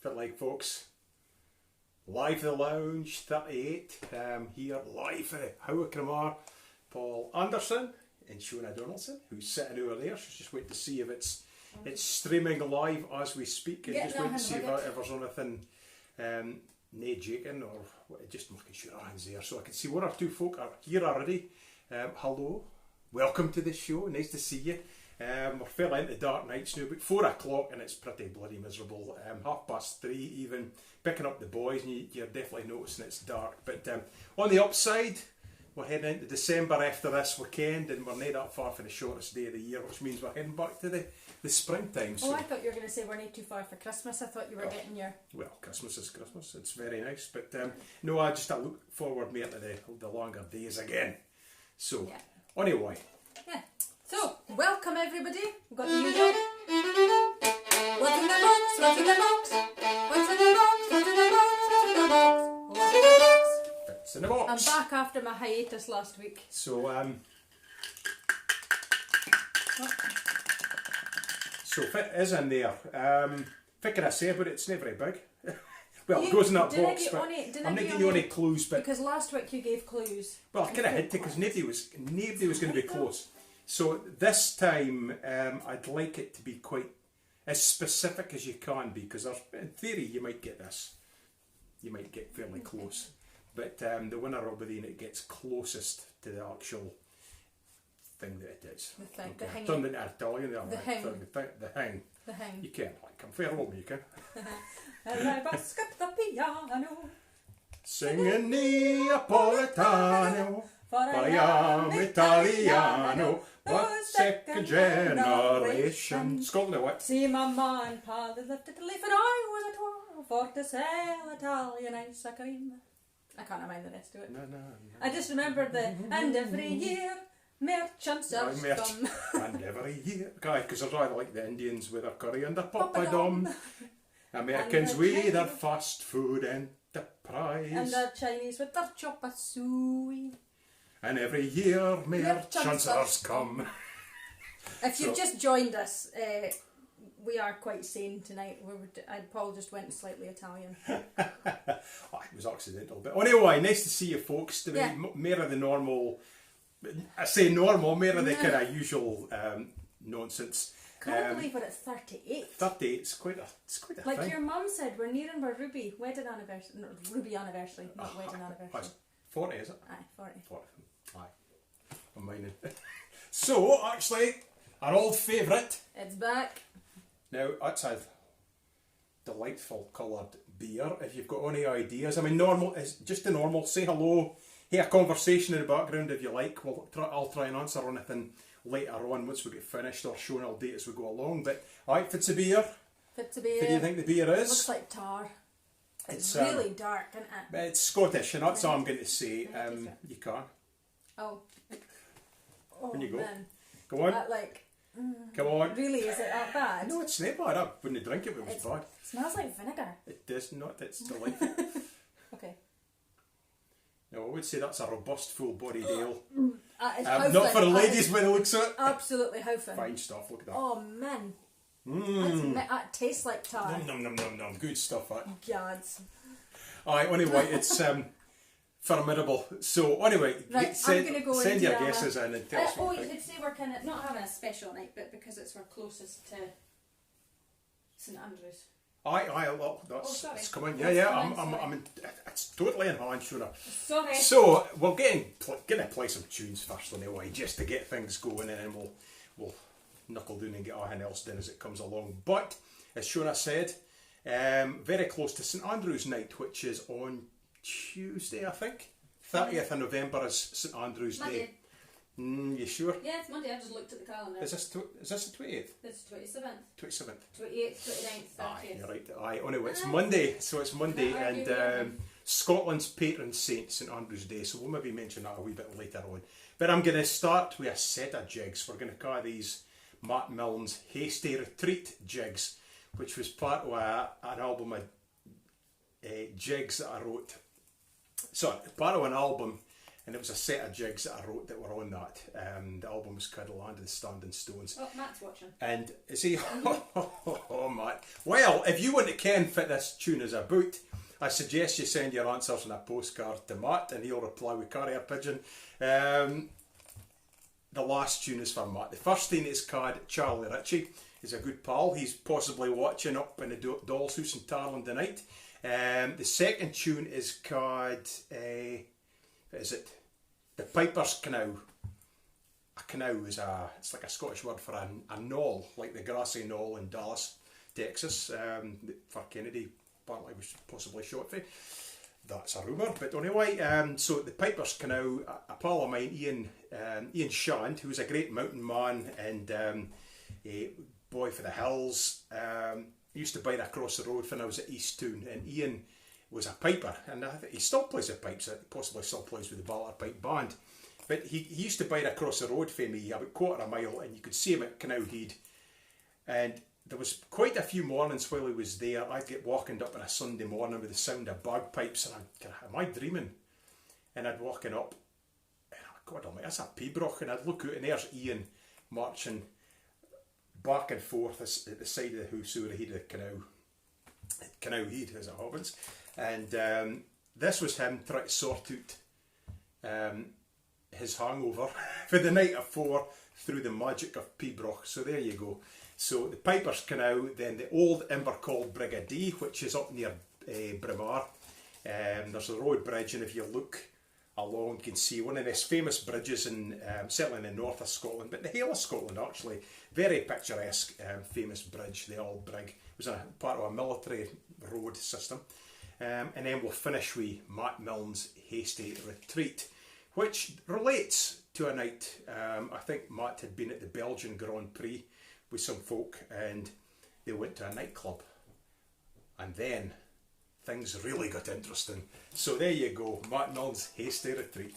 Fit like folks. Live the Lounge 38. Here live for How Cramar, Paul Anderson and Shona Donaldson, who's sitting over there. She's just waiting to see if it's streaming live as we speak. And just waiting to see if there's anything nae jaking or just making sure our hands there so I can see one or two folk are here already. Hello, welcome to the show. Nice to see you. We're fairly into dark nights now, about 4 o'clock and it's pretty bloody miserable. 3:30 even, picking up the boys and you're definitely noticing it's dark. But on the upside, we're heading into December after this weekend and we're not that far from the shortest day of the year, which means we're heading back to the springtime. So. Oh, I thought you were going to say we're not too far for Christmas. I thought you were getting your... Well, Christmas is Christmas, it's very nice. But no, I look forward more to the longer days again. So, yeah. Anyway. Yeah. So, welcome everybody. We've got the usual. What's in the box? What's in the box? What's in the box? What's in the box? What's in the box? What's in the box? It's in the box. I'm back after my hiatus last week. So, fit is in there. What can I say about it? It's not very big. Well, it goes in that box, but I'm not giving you any clues. But because last week you gave clues. Well, I kind of had to because nobody was going to be close. So this time, I'd like it to be quite as specific as you can be, because in theory you might get this. You might get fairly close. But the winner will be the one that gets closest to the actual thing that it is. The thing. Okay. The hang. Turned into Italian. The hang. The hang. The hang. You can, like, I'm fair old, you can. And I busk up the piano. Singing Neapolitano. For I am Italiano, but second generation. Scotland what? See Mama and Pa, they lifted the leaf and I was at 12 for to sell Italian ice cream. I can't remind the rest of it. No. I just remember and every year merchants are come. And every year, because I rather like the Indians with their curry and their papadum. Americans with their fast food enterprise. And the Chinese with their chop suey. And every year merchants are come. If you've just joined us, we are quite sane tonight. Paul just went slightly Italian. It was accidental. But anyway, nice to see you folks. To be more of the normal, I say normal, more of the kind of usual nonsense. Can't believe we're at 38. 38, it's quite a like thing. Your mum said, we're nearing our Ruby wedding anniversary. No, Ruby anniversary, not wedding anniversary. 40, is it? Aye, 40. Aye. I'm minding. So, actually, our old favourite. It's back. Now, that's a delightful coloured beer. If you've got any ideas, I mean, normal is just the normal. Say hello. Hear a conversation in the background if you like. I'll try and answer anything later on once we get finished, or Shona will date as we go along. But alright, fits a beer. Fits a beer. What do you think the beer is? It looks like tar. It's really dark, isn't it? It's Scottish, and that's all I'm going to say. You can. Oh. When you go. Man. Go on. Come on. Really, is it that bad? No, it's not bad. I wouldn't drink it if it was bad. It smells like vinegar. It does not. It's delightful. Okay. No, I would say that's a robust, full-bodied ale. Not for the ladies by the looks of it. Absolutely hoofing. Fine stuff, look at that. Oh, man. That tastes like tar. Nom. Good stuff, that. Gods. Aye, anyway, it's formidable. So, anyway, right, I'm gonna go send your guesses in and tell us what you could say we're kind of not having a special night, but because it's our closest to St Andrews. Aye, well, that's coming. Yeah, I'm in, it's totally in hand, Shona. Sorry. So, we're going to play some tunes first anyway, just to get things going, and then we'll knuckle down and get everything else done as it comes along. But, as Shona said, very close to St Andrews night, which is on Tuesday, I think. 30th of November is St Andrews Day. You sure? Yeah, it's Monday. I just looked at the calendar. Is this the 28th? It's 27th. 27th. 28th, 29th, 30th. Aye, you're right. Aye, anyway, it's Monday, so it's Monday, and Scotland's patron saint, St Andrews Day, so we'll maybe mention that a wee bit later on. But I'm going to start with a set of jigs. We're going to call these Matt Milne's Hasty Retreat jigs, which was part of an album of jigs that I wrote. So, part of an album and it was a set of jigs that I wrote that were on that. The album was called The Land of the Standing Stones. Oh, Matt's watching. And is he? Oh, Matt. Well, if you want to ken fit this tune is about, I suggest you send your answers in a postcard to Matt, and he'll reply with carrier pigeon. The last tune is for Matt. The first thing is called Charlie Ritchie. He's a good pal. He's possibly watching up in the Doll's House in Tarland tonight. The second tune is called, what is it? The Piper's Canal. A canal is it's like a Scottish word for a knoll, like the grassy knoll in Dallas, Texas, for Kennedy apparently was possibly shot for. That's a rumour, but anyway, so the Piper's Canal, a pal of mine, Ian Shand, who was a great mountain man and a boy for the hills, used to bide across the road when I was at Easttown, and Ian was a piper, and I think he still plays the pipes, possibly still plays with the Ballar Pipe Band, but he used to bide across the road from me about quarter of a mile, and you could see him at Canal Head, and there was quite a few mornings while he was there. I'd get walking up on a Sunday morning with the sound of bagpipes, and I'd go, am I dreaming? And I'd walking up, and God almighty, that's a Pibroch, and I'd look out, and there's Ian marching back and forth at the side of the house over the head of the Canal Head, as it happens. And this was him trying to sort out his hangover for the night before through the magic of Pibroch. So there you go. So the Piper's Canal, then the old Invercall Brigade, which is up near Braemar. There's a road bridge, and if you look along, you can see one of these famous bridges in certainly in the north of Scotland, but the whole of Scotland actually. Very picturesque, famous bridge, the Old Brig. It was a part of a military road system. And then we'll finish with Matt Milne's Hasty Retreat, which relates to a night. I think Matt had been at the Belgian Grand Prix with some folk, and they went to a nightclub. And then things really got interesting. So there you go, Matt Milne's Hasty Retreat.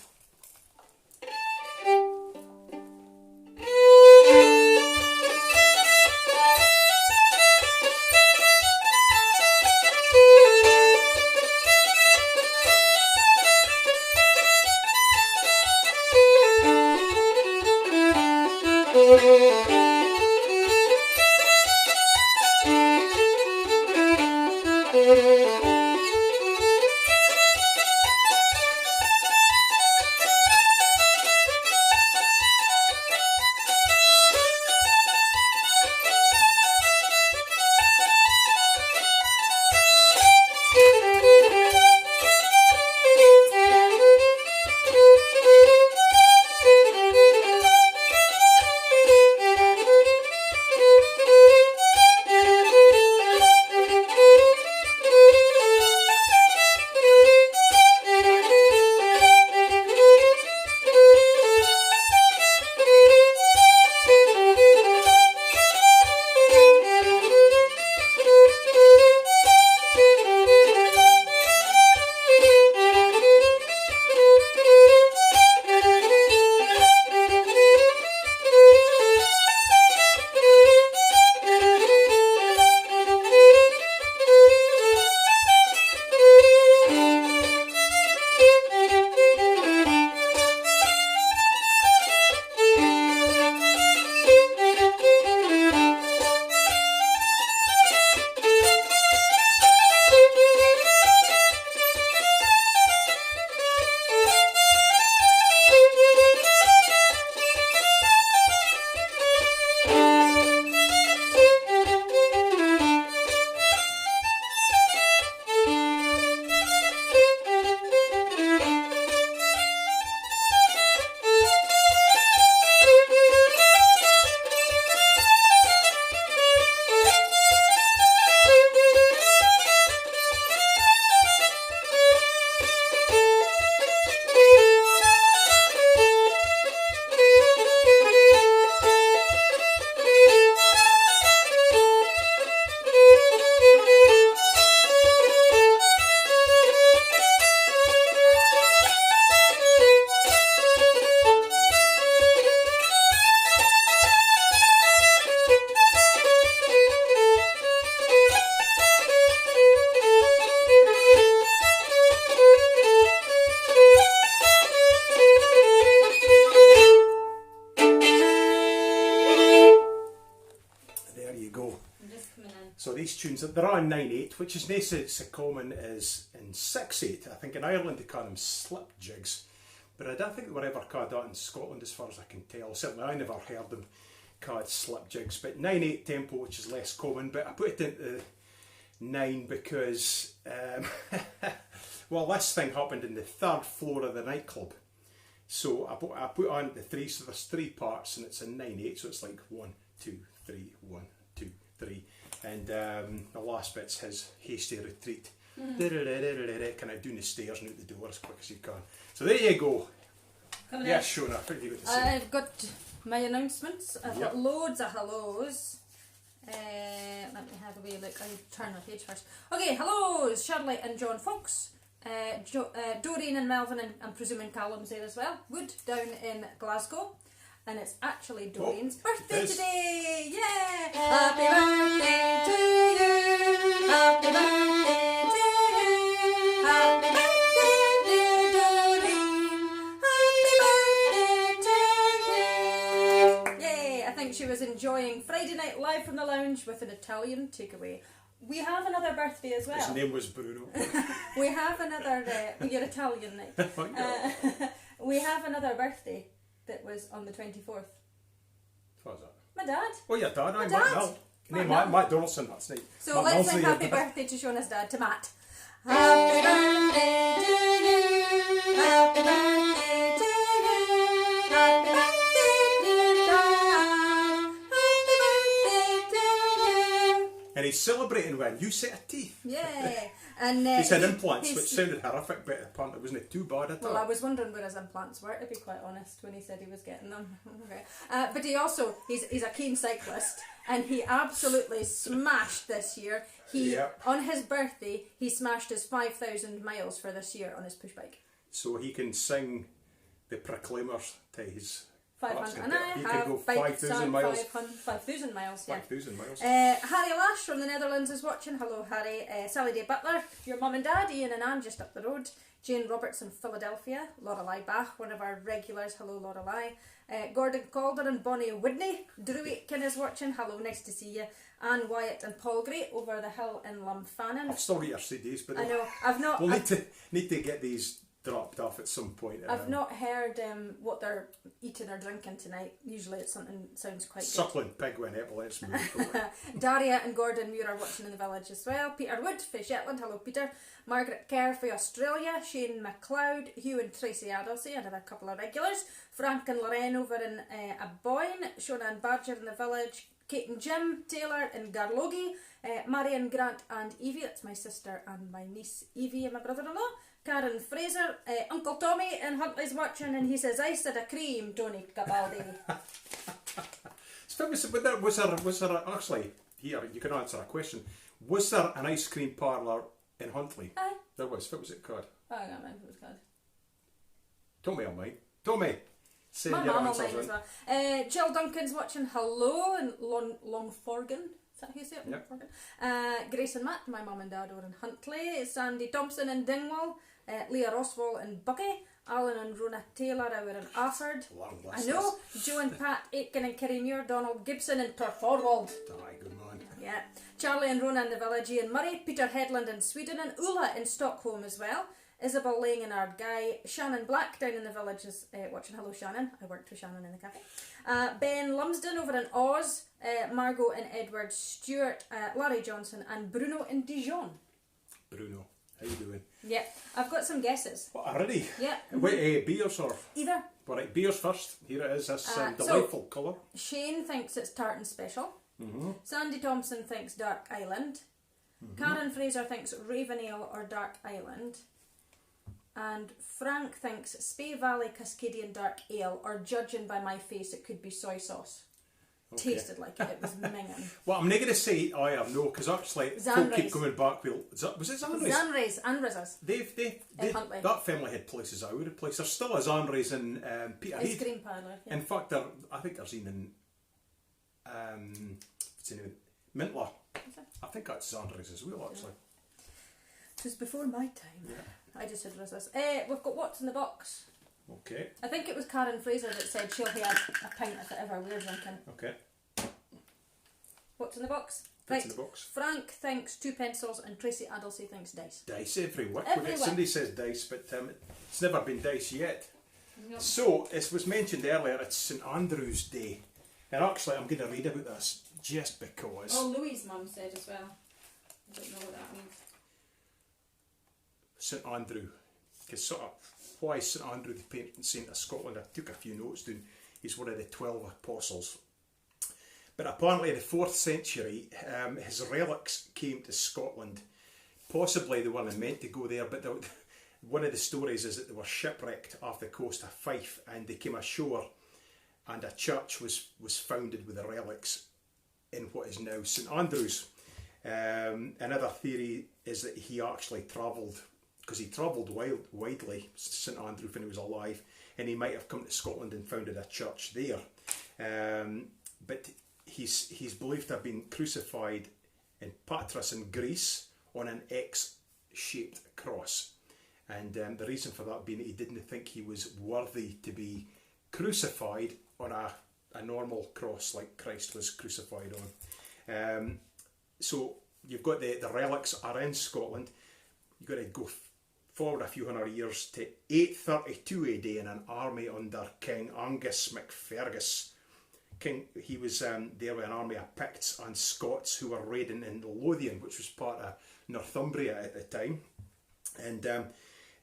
Dorians. They're on 9/8, which is nice. It's as common as in 6/8. I think in Ireland they call them slip jigs, but I don't think they were ever called that in Scotland, as far as I can tell. Certainly, I never heard them called slip jigs. But 9/8 tempo, which is less common. But I put it into 9 because, well, this thing happened in the 3rd floor of the nightclub. So I put on the 3, so there's 3 parts, and it's a 9/8, so it's like 1, 2, 3, 1, 2, 3, and the last bit's his hasty retreat. Kind of down the stairs and out the door as quick as you can. So there you go. Yes, Shona, what have you got to say? I've got my announcements. I've got loads of hellos. Let me have a wee look. I'll turn the page first. Okay, hellos, Shirley and John Fox. Doreen and Melvin, and I'm presuming Callum's there as well. Wood down in Glasgow. And it's actually Doreen's birthday today! Yeah! Happy birthday to you! Happy birthday to you! Happy birthday, dear Doreen! Happy birthday to you! Yay! I think she was enjoying Friday Night Live from the lounge with an Italian takeaway. We have another birthday as well. His name was Bruno. We have another... you're Italian, Nick. We have another birthday that was on the 24th. What was that? My dad. Oh, your dad. My I'm dad. Matt Donaldson, that's right. So Matt let's sing happy birthday to Shona's dad, to Matt. Happy birthday to you. Happy birthday to you. Happy birthday, dear dad. Happy birthday to you. And he's celebrating with a new set of teeth. Yeah. And he's had implants, which sounded horrific, but apparently wasn't too bad at all. Well, I was wondering where his implants were, to be quite honest, when he said he was getting them. Okay. But he also, he's a keen cyclist, and he absolutely smashed this year. On his birthday, he smashed his 5,000 miles for this year on his push bike. So he can sing the Proclaimers to his... 500, and he can go 5,000 miles. 5,000 miles, yeah. 5,000 miles. Harry Lash from the Netherlands is watching. Hello, Harry. Sally Day Butler, your mum and dad, Ian and Anne just up the road. Jane Roberts in Philadelphia. Lorelei Bach, one of our regulars. Hello, Lorelei. Gordon Calder and Bonnie Whitney. Drew Aitken is watching. Hello, nice to see you. Anne Wyatt and Paul Gray over the hill in Lumfannon. I've still got your CDs, but I know. I've not. We'll need to get these dropped off at some point. I've not heard what they're eating or drinking tonight. Usually it's something that sounds quite Suckling pig with an epilepsy. Daria and Gordon Muir are watching in the village as well. Peter Wood for Shetland. Hello, Peter. Margaret Kerr for Australia. Shane McLeod. Hugh and Tracy Adelsey. Another couple of regulars. Frank and Lorraine over in Aboyne. Shona and Badger in the village. Kate and Jim Taylor in Garlogie. Marion, Grant and Evie. That's my sister and my niece Evie and my brother-in-law. Karen Fraser, Uncle Tommy in Huntley's watching, and he says, "Ice and a cream, Tony Cabaldi." Was there actually, here you can answer a question, was there an ice cream parlour in Huntley? Aye. There was. What was it called? Oh, I can't remember what it was called. Tommy on mine. Tommy! Say My your mum on answers mine as in. well. Jill Duncan's watching. Hello in Longforgan. Is that how you say it? Yep. Longforgan. Grace and Matt, my mum and dad are in Huntley. Sandy Thompson in Dingwall. Leah Roswell in Bucky. Alan and Rona Taylor over in Afford. Long I list. know. Joe and Pat Aitken and Kerry Muir. Donald Gibson in Turforwald. Aye, good man. Yeah. Charlie and Rona in the village. Ian Murray. Peter Headland in Sweden. And Ulla in Stockholm as well. Isabel Lang and Ardguy. Shannon Black down in the village is watching. Hello, Shannon. I worked with Shannon in the cafe. Ben Lumsden over in Oz. Margot and Edward Stewart. Larry Johnson and Bruno in Dijon. Bruno, how you doing? Yeah, I've got some guesses. What, already? Yeah. Wait, beers or? Either. Alright, beers first. Here it is, this delightful so, colour. Shane thinks it's Tartan Special. Sandy Thompson thinks Dark Island. Karen Fraser thinks Raven Ale or Dark Island. And Frank thinks Spey Valley Cascadian Dark Ale, or judging by my face, it could be soy sauce. Okay. Tasted like it was minging. Well, I'm not going to say I have no, because actually folk keep coming back with... Was it Zanrays? Zanrays and Rizzas. They that family had places I would have placed. There still is Zanrays in Peterhead. Ice cream parlour, yeah. In fact, I think there's in what's the name? Mintler. I think that's Zanrays as well, actually. It was before my time. Yeah. I just said Rizzas. We've got what's in the box. Okay. I think it was Karen Fraser that said she'll have a pint if it ever we're drinking. Okay. What's in the box? Right. in the box. Frank thinks 2 pencils and Tracy Addlesey thinks dice. Dice every week. Every week. Cindy says dice, but it's never been dice yet. Yep. So, as was mentioned earlier, it's St Andrew's Day. And actually, I'm going to read about this just because. Oh, Louis' mum said as well. I don't know what that means. St Andrew. Because sort of, why St Andrew, the patron saint of Scotland? I took a few notes down. He's one of the 12 apostles. But apparently in the 4th century, his relics came to Scotland. Possibly they weren't meant to go there, but one of the stories is that they were shipwrecked off the coast of Fife, and they came ashore, and a church was founded with the relics in what is now St Andrews. Another theory is that he actually travelled, because he travelled widely, St Andrew, when he was alive, and he might have come to Scotland and founded a church there. But he's believed to have been crucified in Patras in Greece on an X-shaped cross. And the reason for that being that he didn't think he was worthy to be crucified on a normal cross like Christ was crucified on. So you've got the relics are in Scotland. You've got to go forward a few hundred years to 832 AD in an army under King Angus MacFergus. He was there with an army of Picts and Scots who were raiding in Lothian, which was part of Northumbria at the time. And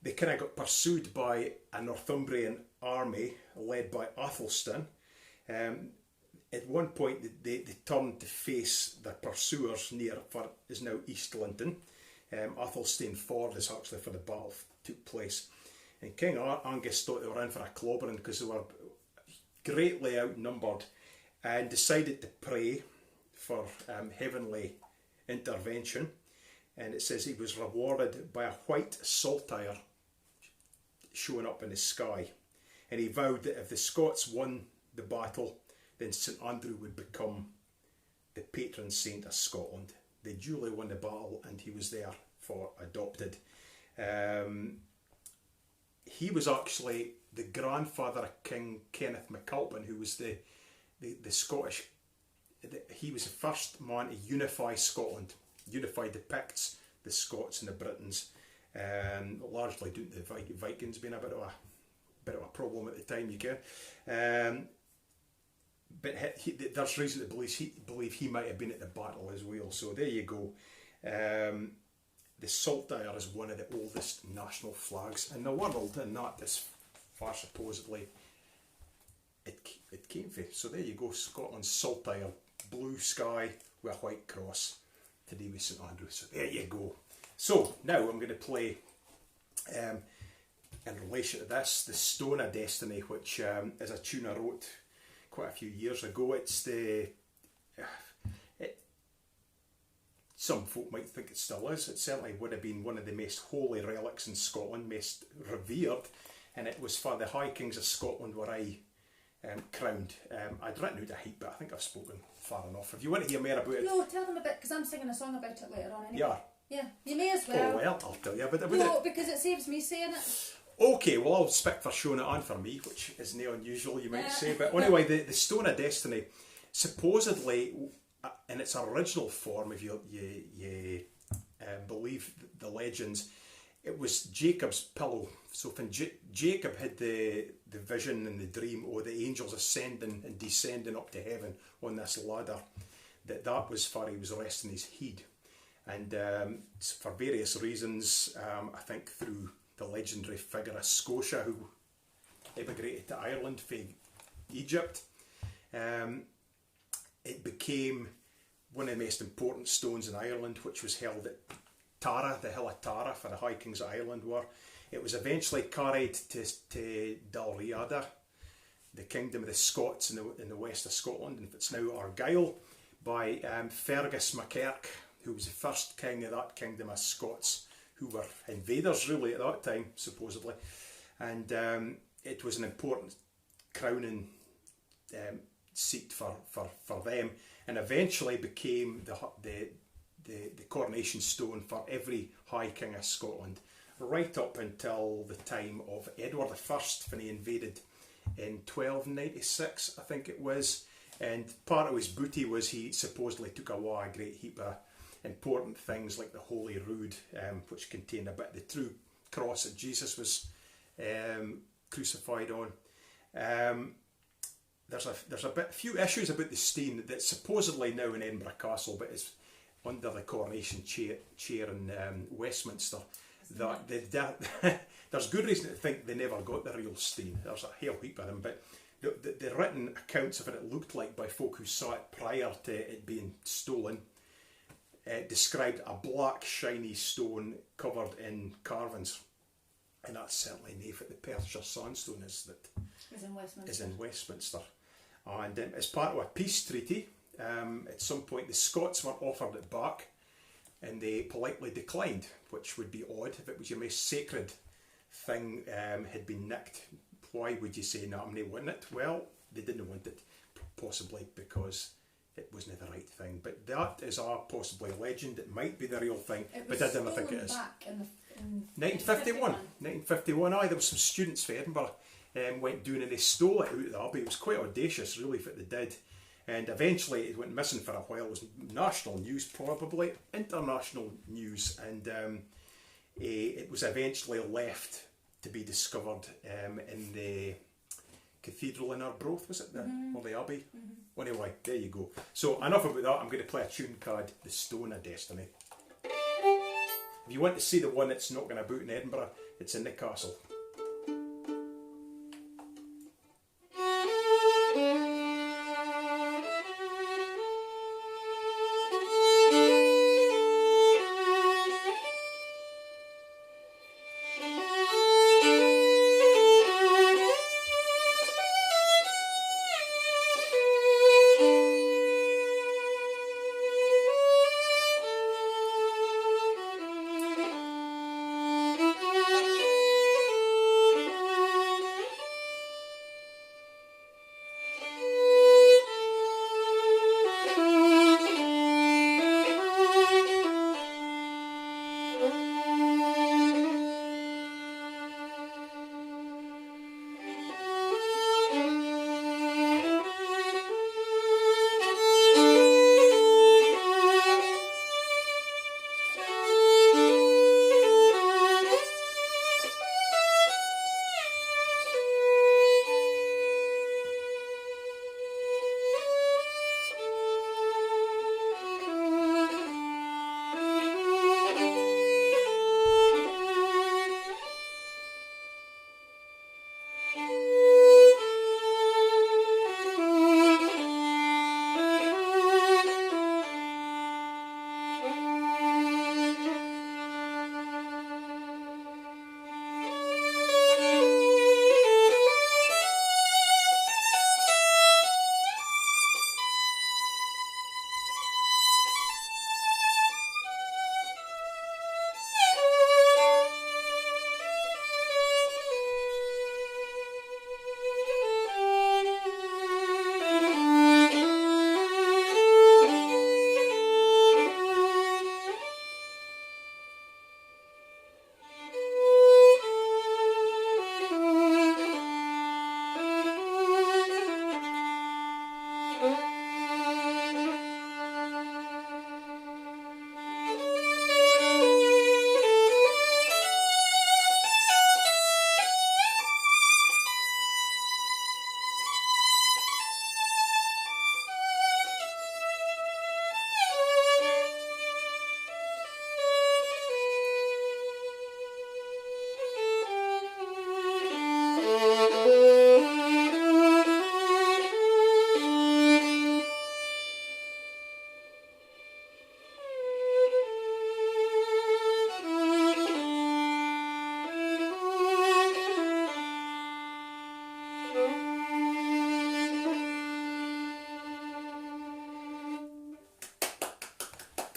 they kind of got pursued by a Northumbrian army led by Athelstan. At one point they turned to face their pursuers near what is now East Linton. Athelstan Ford is actually where the battle took place. And King Angus thought they were in for a clobbering because they were greatly outnumbered, and decided to pray for heavenly intervention. And it says he was rewarded by a white saltire showing up in the sky. And he vowed that if the Scots won the battle, then St Andrew would become the patron saint of Scotland. They duly won the battle, and he was therefore adopted. He was actually the grandfather of King Kenneth MacAlpin, who was the Scottish. He was the first man to unify Scotland, unified the Picts, the Scots, and the Britons. Largely due to the Vikings being a bit of a problem at the time, you can. But there's reason to believe he might have been at the battle as well. So there you go. The saltire is one of the oldest national flags in the world, and that is far supposedly it came from. So there you go, Scotland's saltire, blue sky with a white cross, today with St Andrew. So there you go. So now I'm going to play, in relation to this, the Stone of Destiny, which is a tune I wrote quite a few years ago. It's some folk might think it still is. It certainly would have been one of the most holy relics in Scotland, most revered, and it was for the High Kings of Scotland where I crowned. I'd written out a heap, but I think I've spoken far enough. If you want to hear more about it... No, tell them a bit, because I'm singing a song about it later on anyway. Yeah. Yeah, you may as well. Oh well, I'll tell you about it. No, because it saves me saying it. Okay, well I'll speak for Shona and for me, which isn't unusual, you might say. But anyway, the Stone of Destiny, supposedly, in its original form, if you believe the legends, it was Jacob's pillow. So when Jacob had the vision and the dream, or the angels ascending and descending up to heaven on this ladder, that was for he was resting his head. And for various reasons, I think through the legendary figure of Scotia, who emigrated to Ireland from Egypt, it became one of the most important stones in Ireland, which was held at Tara, the hill of Tara, for the High Kings of Ireland were. It was eventually carried to Dalriada, the kingdom of the Scots in the west of Scotland, and it's now Argyll, by Fergus MacEirk, who was the first king of that kingdom of Scots, who were invaders really at that time, supposedly. And it was an important crowning seat for them, and eventually became the coronation stone for every High King of Scotland, right up until the time of Edward I, when he invaded in 1296, I think it was. And part of his booty was he supposedly took away a great heap of important things like the Holy Rood, which contained a bit of the true cross that Jesus was crucified on. There's a few issues about the Steen that's supposedly now in Edinburgh Castle, but it's under the coronation chair in Westminster. There's good reason to think they never got the real Steen. There's a hell heap of them, but the written accounts of it looked like by folk who saw it prior to it being stolen described a black shiny stone covered in carvings, and that's certainly nae what the Perthshire sandstone is in Westminster. And as part of a peace treaty, at some point the Scots were offered it back, and they politely declined, which would be odd if it was your most sacred thing had been nicked. Why would you say, no, I'm not wanting it? Well, they didn't want it, possibly because it wasn't the right thing. But that is possibly a legend. It might be the real thing, but I don't think it is. Back in 1951. 1951, aye, there was some students from Edinburgh went doing, and they stole it out of the Abbey. It was quite audacious, really, what they did. And eventually it went missing for a while. It was national news, probably international news, and it was eventually left to be discovered in the cathedral in Arbroath, was it? Or the Abbey? Well, anyway, there you go. So enough about that. I'm going to play a tune called The Stone of Destiny. If you want to see the one that's knocking about in Edinburgh, it's in the castle.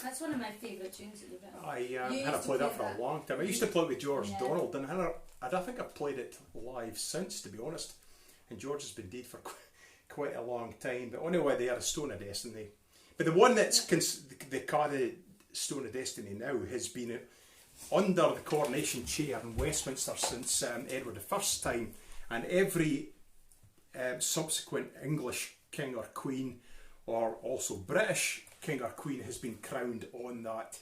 That's one of my favourite tunes that you've written. I hadn't played that for a long time. I used to play it with George Donaldson, and I don't think I've played it live since, to be honest. And George has been dead for quite a long time. But anyway, they had a Stone of Destiny. But the one that's the Stone of Destiny now has been under the coronation chair in Westminster since Edward I's time, and every subsequent English king or queen, or also British king or queen, has been crowned on that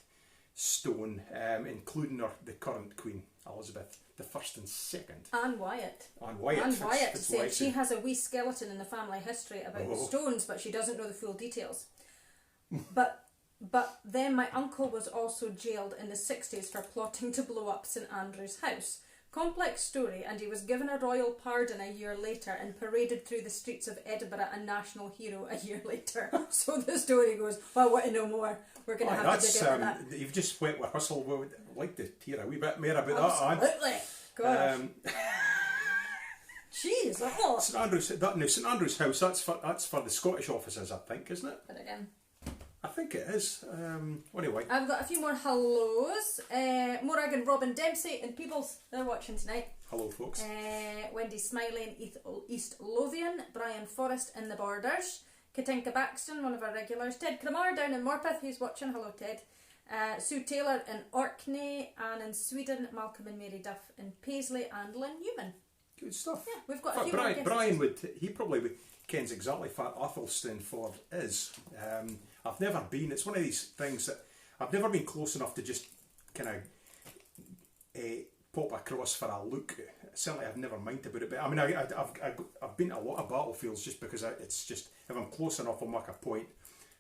stone, including the current Queen Elizabeth the First and Second. Anne Wyatt. Anne Wyatt. Anne Wyatt said she has a wee skeleton in the family history about the stones, but she doesn't know the full details. But then my uncle was also jailed in the 60s for plotting to blow up St Andrew's House. Complex story, and he was given a royal pardon a year later and paraded through the streets of Edinburgh a national hero a year later. So the story goes, well, I want to know more. We're going to have to dig into that. You've just went with hustle. We would like to hear a wee bit more about Absolutely. that, Anne. Gosh. Jeez, oh. St Andrew's House, that's for the Scottish officers, I think, isn't it? But again, I think it is. Anyway. I've got a few more hellos. Morag and Robin Dempsey and Peebles, they're watching tonight. Hello, folks. Wendy Smiley in East Lothian. Brian Forrest in the Borders. Katinka Baxton, one of our regulars. Ted Kramar down in Morpeth, who's watching. Hello, Ted. Sue Taylor in Orkney. And in Sweden, Malcolm and Mary Duff in Paisley and Lynn Newman. Good stuff. Yeah, we've got a few more Brian probably kens exactly what Athelstane Ford is. I've never been. It's one of these things that I've never been close enough to just kind of pop across for a look. Certainly, I've never minded about it. But I mean, I've been to a lot of battlefields just because it's just, if I'm close enough, I'll make a point.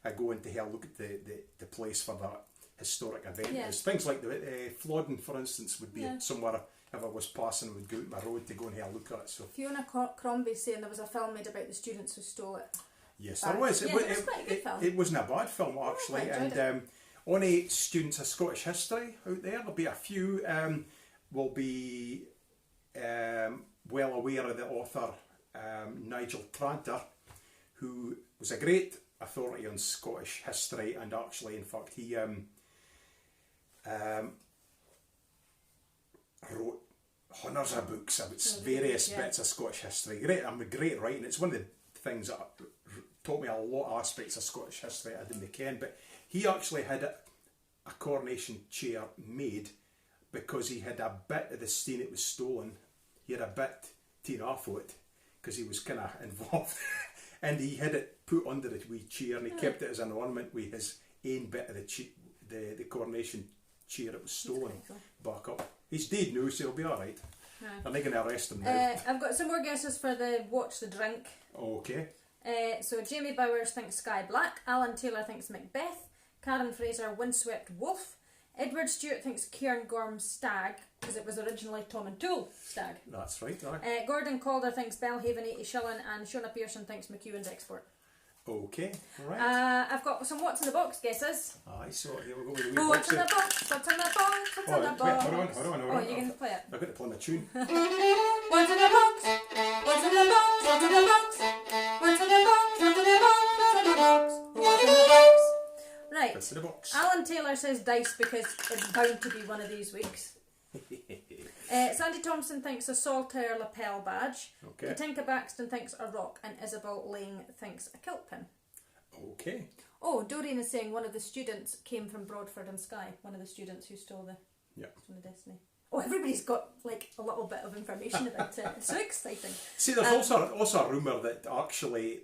I go in to have a look at the place for that historic event. Yeah. There's things like the Flodden, for instance, would be somewhere. If I was passing, I would go out my road to go and have a look at it. So Fiona Crombie saying there was a film made about the students who stole it. Yes, there was. It wasn't a bad film, actually. And on 8 students of Scottish history out there, there'll be a few will be well aware of the author Nigel Tranter, who was a great authority on Scottish history, and actually, in fact, he wrote hundreds of books about various bits of Scottish history. Great writing. It's one of the things that taught me a lot of aspects of Scottish history I didn't ken. But he actually had a coronation chair made because he had a bit of the stain it was stolen. He had a bit taken off of it because he was kind of involved, and he had it put under the wee chair, and he kept it as an ornament with his own bit of the coronation chair that was stolen back up. He's dead now, so he'll be alright. They're not going to arrest him now. I've got some more guesses for the Watch the Drink. Okay. So Jamie Bowers thinks Sky Black, Alan Taylor thinks Macbeth, Karen Fraser Windswept Wolf, Edward Stewart thinks Cairngorm Stag, because it was originally Tom and Toole Stag. That's right. Gordon Calder thinks Belhaven 80 Shilling, and Shona Pearson thinks McEwen's Export. Okay, right. I've got some What's in the Box guesses. Aye, so here we go with the wee What's in the box? What's in the box? What's in the box? Hold on. Oh, you can play it. I've got to play my tune. What's in the box? What's in the box? What's in the box? What's in the box? What's in the box? What's in the box? What's in the box? Right. What's in the box? Alan Taylor says dice because it's bound to be one of these weeks. Sandy Thompson thinks a saltire lapel badge. Okay. Katinka Baxton thinks a rock, and Isabel Lang thinks a kilt pin. Okay. Oh, Doreen is saying one of the students came from Broadford and Skye. One of the students who stole the Destiny. Oh, everybody's got like a little bit of information about it. It's so exciting. See, there's also a rumour that actually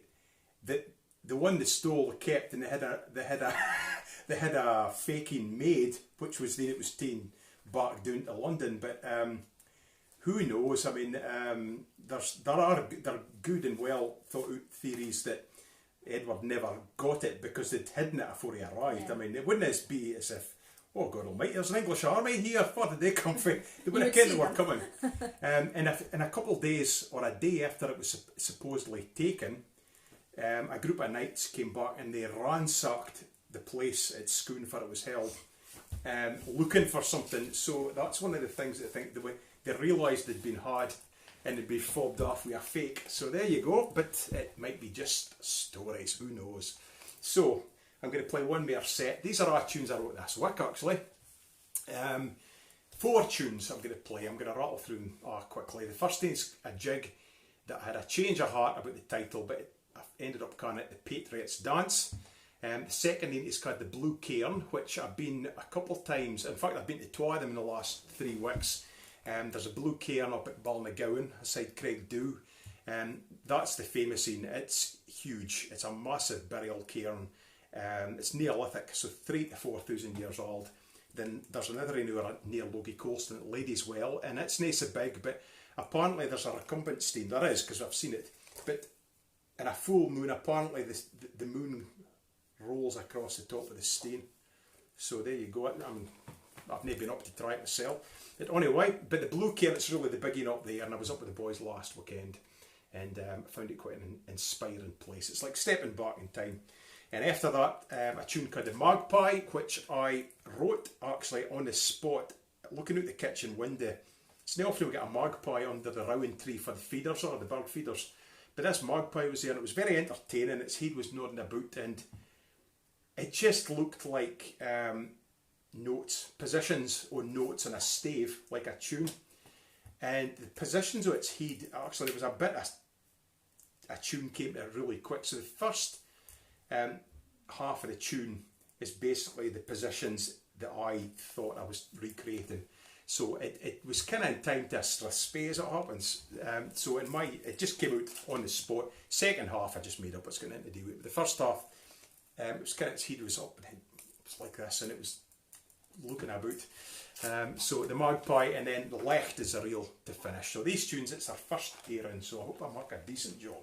that the one they stole kept, and they had a faking made, which was then it was taken back down to London. But who knows? I mean, there are good and well thought out theories that Edward never got it because they'd hidden it before he arrived. Yeah. I mean, it wouldn't be as if, oh God Almighty, there's an English army here. Where did they come from? They would have known they were coming. In a couple of days or a day after it was supposedly taken, a group of knights came back and they ransacked the place at Scone where it was held, looking for something. So that's one of the things that I think they realised they'd been had and they'd be fobbed off with a fake. So there you go, but it might be just stories, who knows. So I'm going to play one more set. These are our tunes I wrote this week, actually. 4 tunes I'm going to play. I'm going to rattle through them quickly. The first thing is a jig that had a change of heart about the title, but I ended up calling it The Patriots Dance. The second thing is called The Blue Cairn, which I've been a couple of times. In fact, I've been to 2 of them in the last 3 weeks. There's a Blue Cairn up at Balnagowan, aside Craigdhu. That's the famous scene. It's huge. It's a massive burial cairn. It's Neolithic, so 3,000 to 4,000 years old. Then there's another near Logie Colston at Ladies Well, and it's not so big, but apparently there's a recumbent steam. There is, because I've seen it. But in a full moon, apparently the moon rolls across the top of the steam. So there you go. I've not been up to try it myself. But anyway, but the blue cairn, it's really the biggie up there, and I was up with the boys last weekend, and found it quite an inspiring place. It's like stepping back in time. And after that, a tune called The Magpie, which I wrote actually on the spot, looking out the kitchen window. It's not often we get a magpie under the rowan tree for the feeders or the bird feeders, but this magpie was there, and it was very entertaining. Its head was nodding about, and it just looked like positions on notes on a stave, like a tune. And the positions of its head, actually, there was a bit of a tune came to it really quick. So the first half of the tune is basically the positions that I thought I was recreating. So it was kind of in time to a strathspey as it happens. So it just came out on the spot. Second half I just made up what's going to do with it. But the first half, it was kind of, its head was up and it was like this, and it was looking about. So the magpie, and then the Lecht is the real to finish. So these tunes, it's our first airing, so I hope I make a decent job.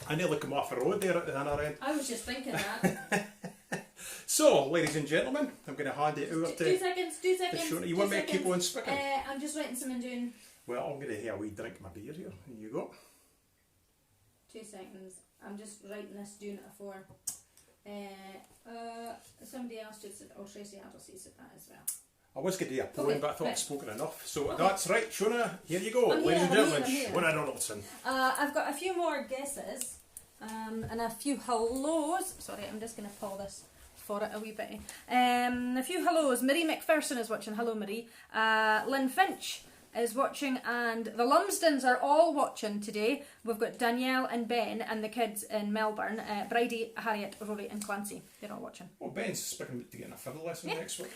I nearly come off the road there at the other end. I was just thinking that. So, ladies and gentlemen, I'm going to hand it over to... 2 seconds, 2 seconds. Shona. You want me to keep on speaking? I'm just writing something down. Well, I'm going to have a wee drink of my beer here. Here you go. 2 seconds. I'm just writing this, doing it before. Somebody else just said, oh, Tracy Addlesey said that as well. I was going to do a poem, Okay, but I thought right. I'd spoken enough. So that's right, Shona, here you go. I'm Ladies and here, I'm gentlemen, here, I'm Shona Donaldson. I've got a few more guesses and a few hellos. Sorry, I'm just going to pull this for it a wee bit. A few hellos. Marie McPherson is watching. Hello, Marie. Lynn Finch is watching, and the Lumsdens are all watching today. We've got Danielle and Ben and the kids in Melbourne. Bridie, Harriet, Rory and Clancy. They're all watching. Well, Ben's speaking to getting a fiddle lesson next week.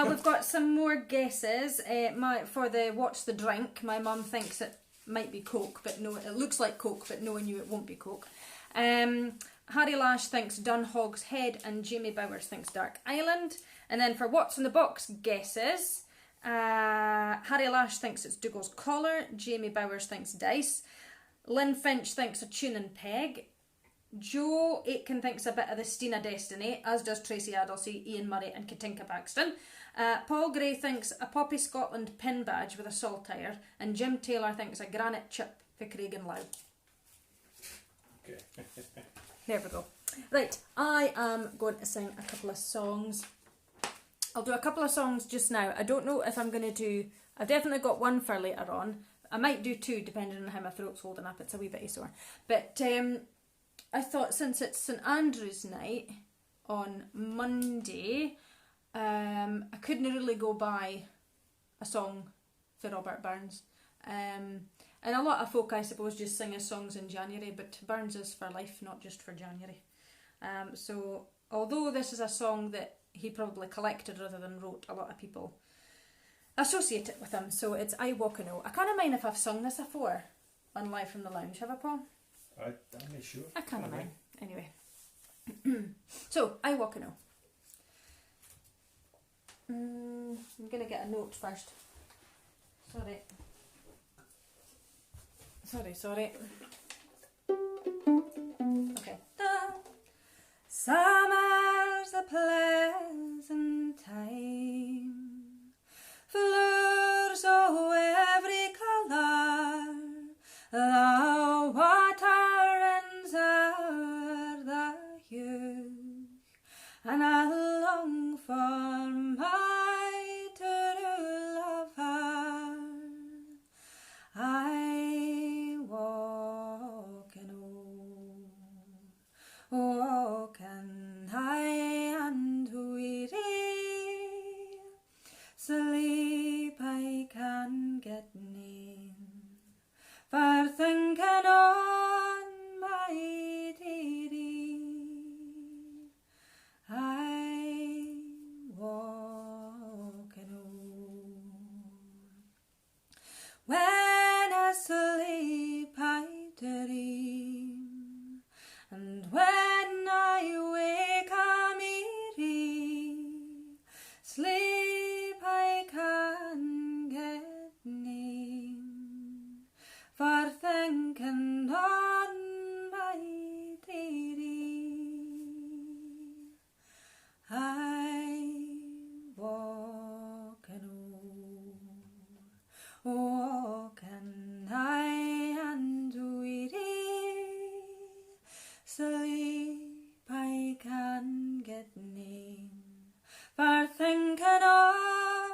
We've got some more guesses. For the What's the Drink, my mum thinks it might be Coke, but no, it looks like Coke, but knowing you it won't be Coke. Harry Lash thinks Dunhog's Head and Jamie Bowers thinks Dark Island. And then for What's in the Box guesses, Harry Lash thinks it's Dougal's Collar, Jamie Bowers thinks Dice, Lynn Finch thinks a Tune and Peg, Joe Aitken thinks a bit of the Stina Destiny, as does Tracy Addlesey, Ian Murray and Katinka Paxton. Paul Gray thinks a Poppy Scotland pin badge with a saltire, and Jim Taylor thinks a granite chip for Craig and Lau. Okay. There we go. Right, I am going to sing a couple of songs. I'll do a couple of songs just now. I don't know if I'm going to do... I've definitely got one for later on. I might do 2 depending on how my throat's holding up. It's a wee bit sore. But I thought since it's St Andrew's night on Monday, I couldn't really go by a song for Robert Burns. And a lot of folk, I suppose, just sing his songs in January, but Burns is for life, not just for January. So although this is a song that he probably collected rather than wrote, a lot of people associate it with him. So it's I Walk and O. I can't mind if I've sung this before on Live from the Lounge. Have I, Paul? I'm not sure. I can't mind. Anyway. So, I Walk and O. I'm going to get a note first. Sorry. Okay. Summer's a pleasant time, flowers of every colour, the water runs o'er the hue, and I long for my true lover. I walk and walk and and weary, sleep I can get name, for thinking on my dearie. I walk and when asleep I dream, and when I wake I'm eerie, sleep I can get name, for thinking on my dearie. I walk and walk and weary, sleep I can get name, for thinking on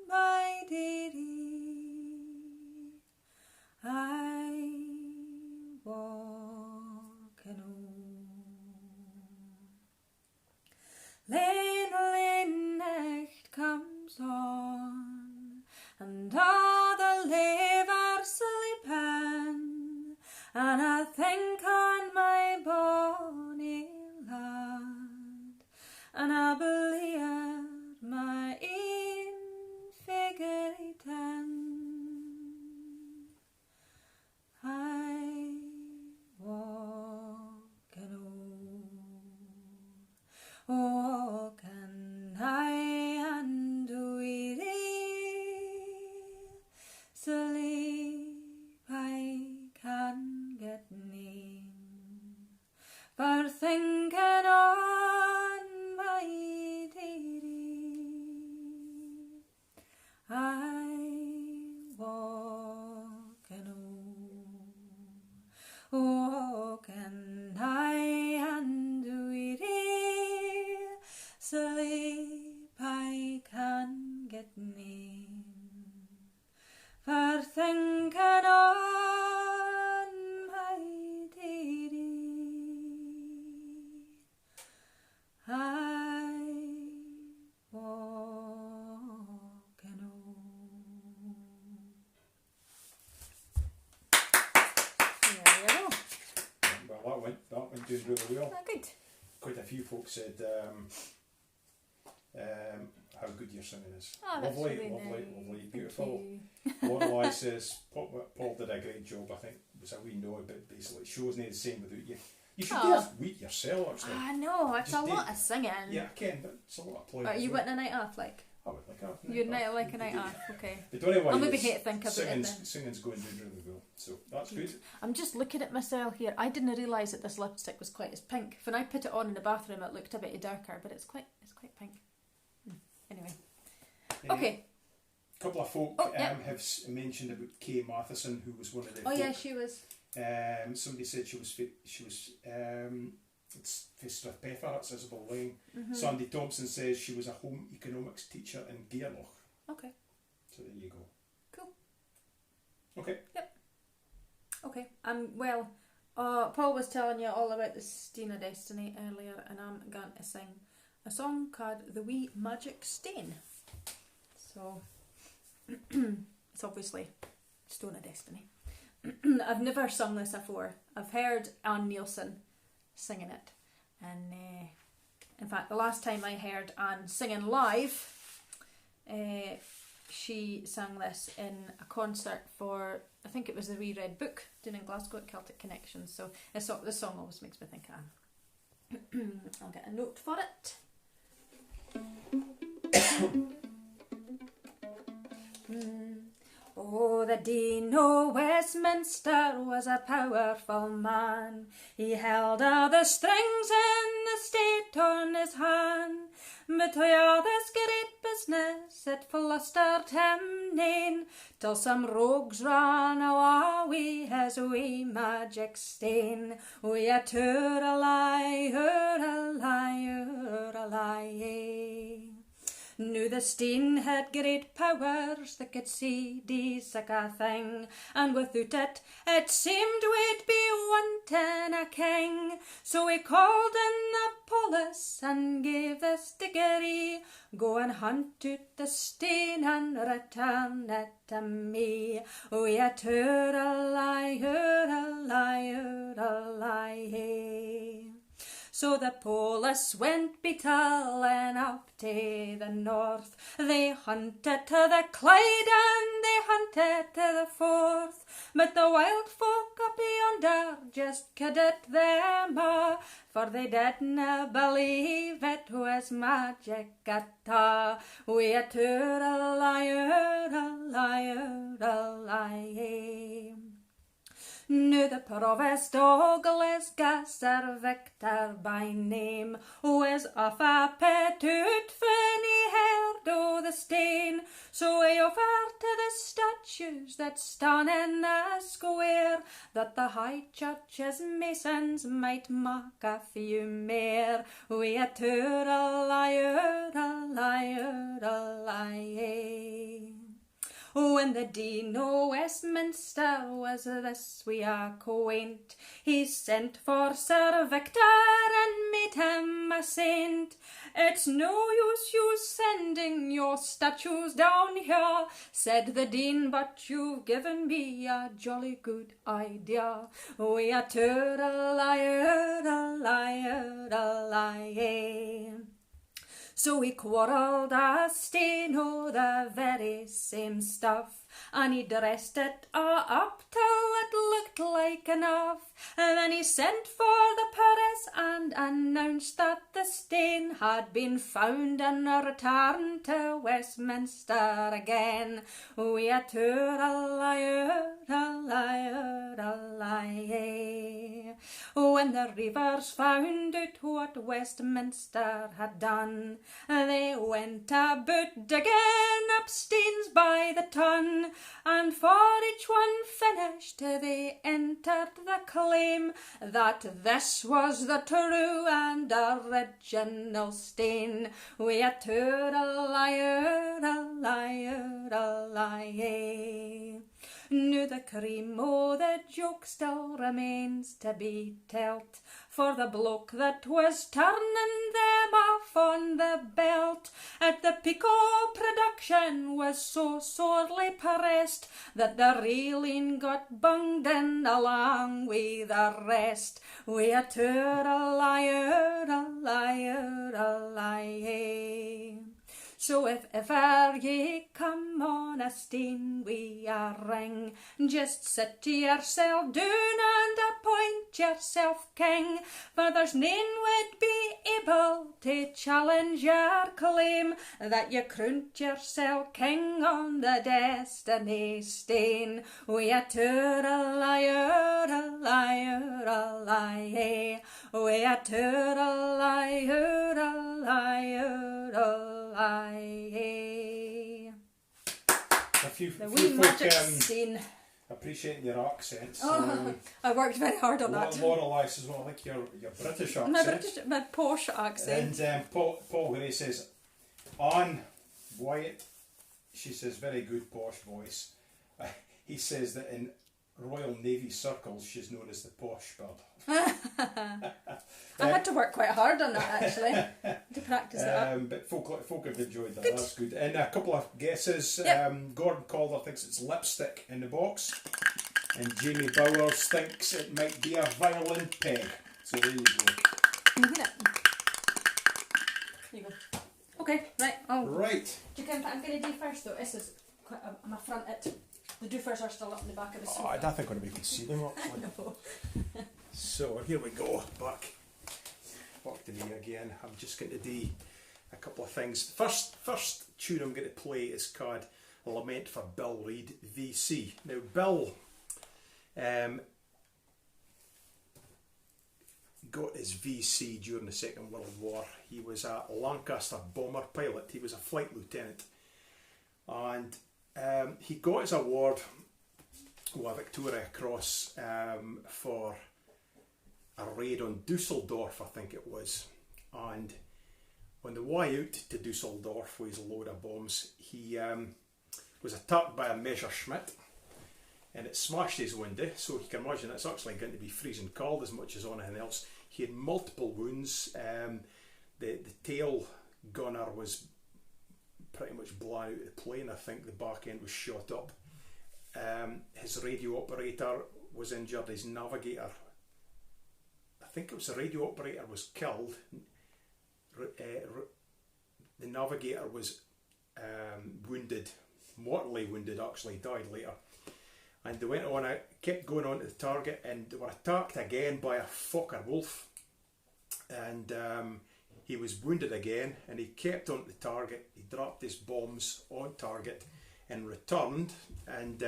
my dearie. I walk and Lane Nacht comes on, and all the leavers sleeping, and I think on my bonny lad, and I believe my infigurating. I walk and walk and weary, sleep I can get name, for thinking on my dearie. I walk and walk for thinking on my dearie. I walking home. There you go. Well, that went doing really well. Oh, good. Quite a few folks said how good your singing is. Oh, that's lovely, really lovely, nice. lovely, Thank beautiful. you. Lorelei says Paul did a great job. I think it was a wee no, but basically show's not the same without you. You should do a week yourself actually. I know, it's Just a lot of singing. Yeah, I can, but it's a lot of playing. Are you wanting a night off, like? I would like a night You'd off. like a night off, okay. But don't worry, I'll maybe hate to think about it then. Singing's going down really well, so that's good. I'm just looking at myself here. I didn't realise that this lipstick was quite as pink. When I put it on in the bathroom, it looked a bit darker, but it's quite pink. Anyway. Okay. A couple of folk have mentioned about Kay Matheson, who was one of the. Oh yeah, she was. Somebody said she was it's Strathpeffer, that's Isabel Lane. Sandy Thompson says she was a home economics teacher in Gairloch. Okay. So there you go. Cool. Okay. Yep. Okay. Well, Paul was telling you all about the Stain of Destiny earlier, and I'm going to sing a song called The Wee Magic Stain. So, it's obviously Stone of Destiny. I've never sung this before. I've heard Anne Nielsen singing it, and in fact the last time I heard Anne singing live, she sang this in a concert for, I think it was the Reid book down in Glasgow at Celtic Connections, so this song always makes me think of Anne. I'll get a note for it. Oh, the Dean o' Westminster was a powerful man. He held all the strings in the state on his hand. But all this great business it flustered him nane, till some rogues ran awa wi his wee magic stain. Wi a tour-a-lie, ur-a-lie. Now the stain had great powers that could see the sick a thing, and without it seemed we'd be wanting a king. So he called in the police and gave this degree, go and hunt out the stain and return it to me. We a tour-a-lie, ur-a-lie, ur-a-lie. So the police went beetling up to the north. They hunted to the Clyde and they hunted to the Forth. But the wild folk up yonder just kidded them a', for they didna believe it was magic at a'. We a tour-a-lie, ur-a-lie, ur-a-lie. Now the provost Douglas Gasser Victor by name was off a pet out when he heard o' the stain. So he offered to the statues that stan in the square that the High Church's masons might mock a few mair. We a tour-a-lie, ur-a-lie, ur-a-lie. When the Dean o' Westminster was this we acquaint, he sent for Sir Victor and made him a saint. It's no use you sending your statues down here, said the Dean, but you've given me a jolly good idea. We a tour-a-lie, ur-a-lie, ur-a-lie. So he quarrelled a stain o' the very same stuff, and he dressed it up till it looked like enough. And then he sent for the press and announced that the stain had been found and returned to Westminster again. We a tour-a-lie, ur-a-lie, ur-a-lie. When the Reivers found out what Westminster had done, they went about digging up stains by the ton, and and for each one finished, they entered the claim that this was the true and original stain. We a tour, a liar, a liar, a lie. Now the cream o' the joke still remains to be telt, for the bloke that was turning them off on the belt at the Pico production was so sorely pressed that the reeling got bunged in along with the rest. We a tour, a liar, a liar, a lie. So if ever ye come on a steen wi' a ring, just sit yourself down and appoint yourself king, for there's nane would be able to challenge your claim that you crowned yourself king on the destiny stain. We a tour, a liar, a liar, a lie. We a tour, a liar, a liar, a lie. A few wee folk magic scene. appreciating your accents. I worked very hard on that. Laura says, well, I like your British accent. My posh accent. And Paul Gray says, Anne Wyatt, she says, very good posh voice. He says that in Royal Navy circles she's known as the posh bird. I had to work quite hard on that actually to practice that. But folk have enjoyed that. Good. That's good. And a couple of guesses. Yep. Gordon Calder thinks it's lipstick in the box, and Jamie Bowers thinks it might be a violin peg. So there you go. There you go. Okay, right. Right. Do you count what I'm going to do first though? This is quite I'm affronted. The doofers are still up in the back of the sofa. I don't think anybody can see them actually. No. So here we go. Back to me again. I'm just going to do a couple of things. First tune I'm going to play is called Lament for Bill Reid, VC. Now Bill got his VC during the Second World War. He was a Lancaster bomber pilot. He was a flight lieutenant, and he got his award with a Victoria Cross for a raid on Dusseldorf, I think it was. And on the way out to Dusseldorf with his load of bombs, he was attacked by a Messerschmitt, and it smashed his window. So you can imagine it's actually going to be freezing cold as much as anything else. He had multiple wounds. The tail gunner was pretty much blown out of the plane. I think the back end was shot up. His radio operator was injured. His navigator, I think it was the radio operator, was killed. The navigator was wounded, mortally wounded actually, died later. And they went on, kept going on to the target, and they were attacked again by a Fokker Wolf. And he was wounded again, and he kept on to the target. He dropped his bombs on target and returned, and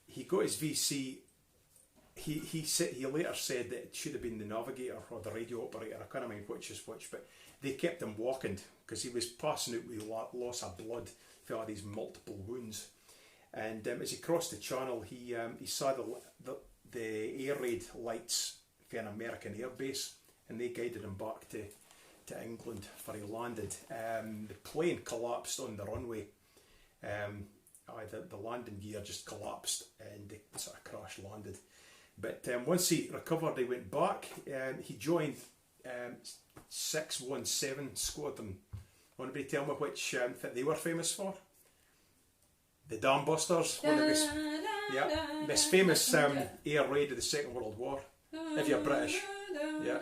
he got his VC. He later said that it should have been the navigator or the radio operator. I can't remember which is which, but they kept him walking because he was passing out with loss of blood for all these multiple wounds. And as he crossed the channel, he saw the air raid lights for an American air base, and they guided him back to England where he landed. The plane collapsed on the runway. The landing gear just collapsed, and they sort of crash landed. But once he recovered, he went back. He joined 617 Squadron. Anybody tell me which that they were famous for? The Dam Busters. This famous air raid of the Second World War. If you're British, yeah.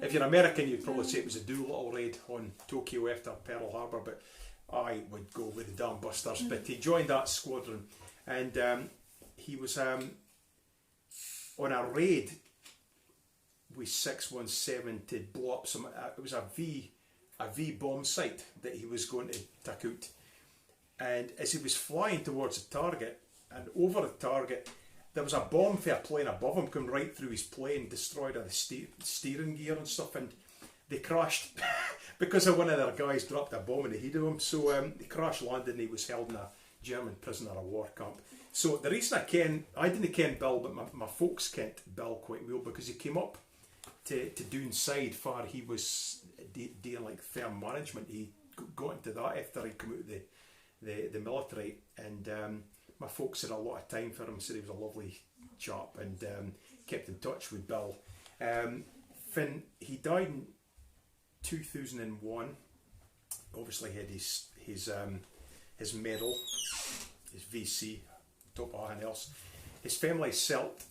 If you're American, you'd probably say it was a Doolittle raid on Tokyo after Pearl Harbor, but I would go with the Dam Busters. But he joined that squadron, and he was on a raid with 617 to blow up some. It was a V bomb site that he was going to take out. And as he was flying towards the target and over the target, there was a bomb for a plane above him coming right through his plane, destroyed all the steering gear and stuff, and they crashed because one of their guys dropped a bomb in the head of him. So they crash landed, and he was held in a German prisoner of war camp. So the reason I didn't ken Bill, but my folks kent Bill quite well because he came up to Doonside for he was doing like firm management. He got into that after he come out of the military, and my folks had a lot of time for him, so he was a lovely chap, and kept in touch with Bill. Finn, he died in 2001. Obviously, he had his medal, his VC, top of anything else. His family sold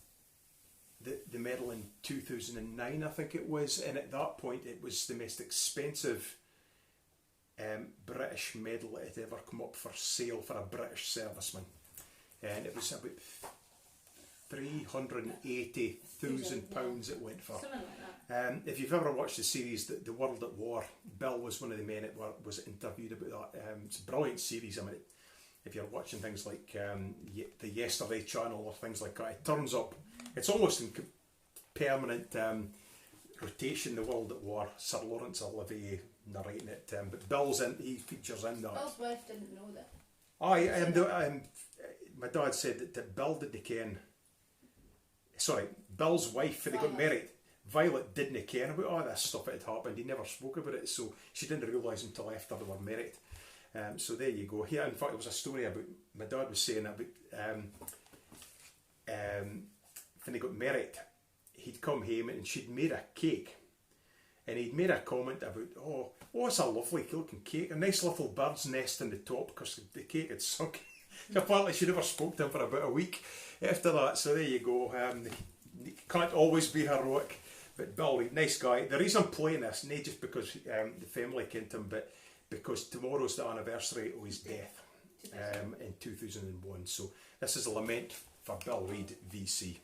the medal in 2009, I think it was, and at that point it was the most expensive British medal that had ever come up for sale for a British serviceman, and it was about £380,000 it went for. Something like that. If you've ever watched the series The World at War, Bill was one of the men that was interviewed about that. It's a brilliant series. I mean, if you're watching things like the Yesterday channel or things like that, it turns up. It's almost in permanent rotation. The World at War. Sir Laurence Olivier narrating it, but Bill's in. He features in that. Bill's wife didn't know that. My dad said that Bill didn't ken. Sorry, Bill's wife, when they got married, Violet didn't ken about all this stuff that had happened. He never spoke about it, so she didn't realise until after they were married. So there you go. Here, in fact, there was a story about my dad was saying about when they got married, he'd come home and she'd made a cake, and he'd made a comment about, oh, it's a lovely looking cake, a nice little bird's nest in the top because the cake had sunk. Apparently, she never spoke to him for about a week after that. So there you go. Can't always be heroic, but Bill, nice guy. The reason I'm playing this, not just because the family kent him, but because tomorrow's the anniversary of his death in 2001. So this is a lament for Bill Reid, VC.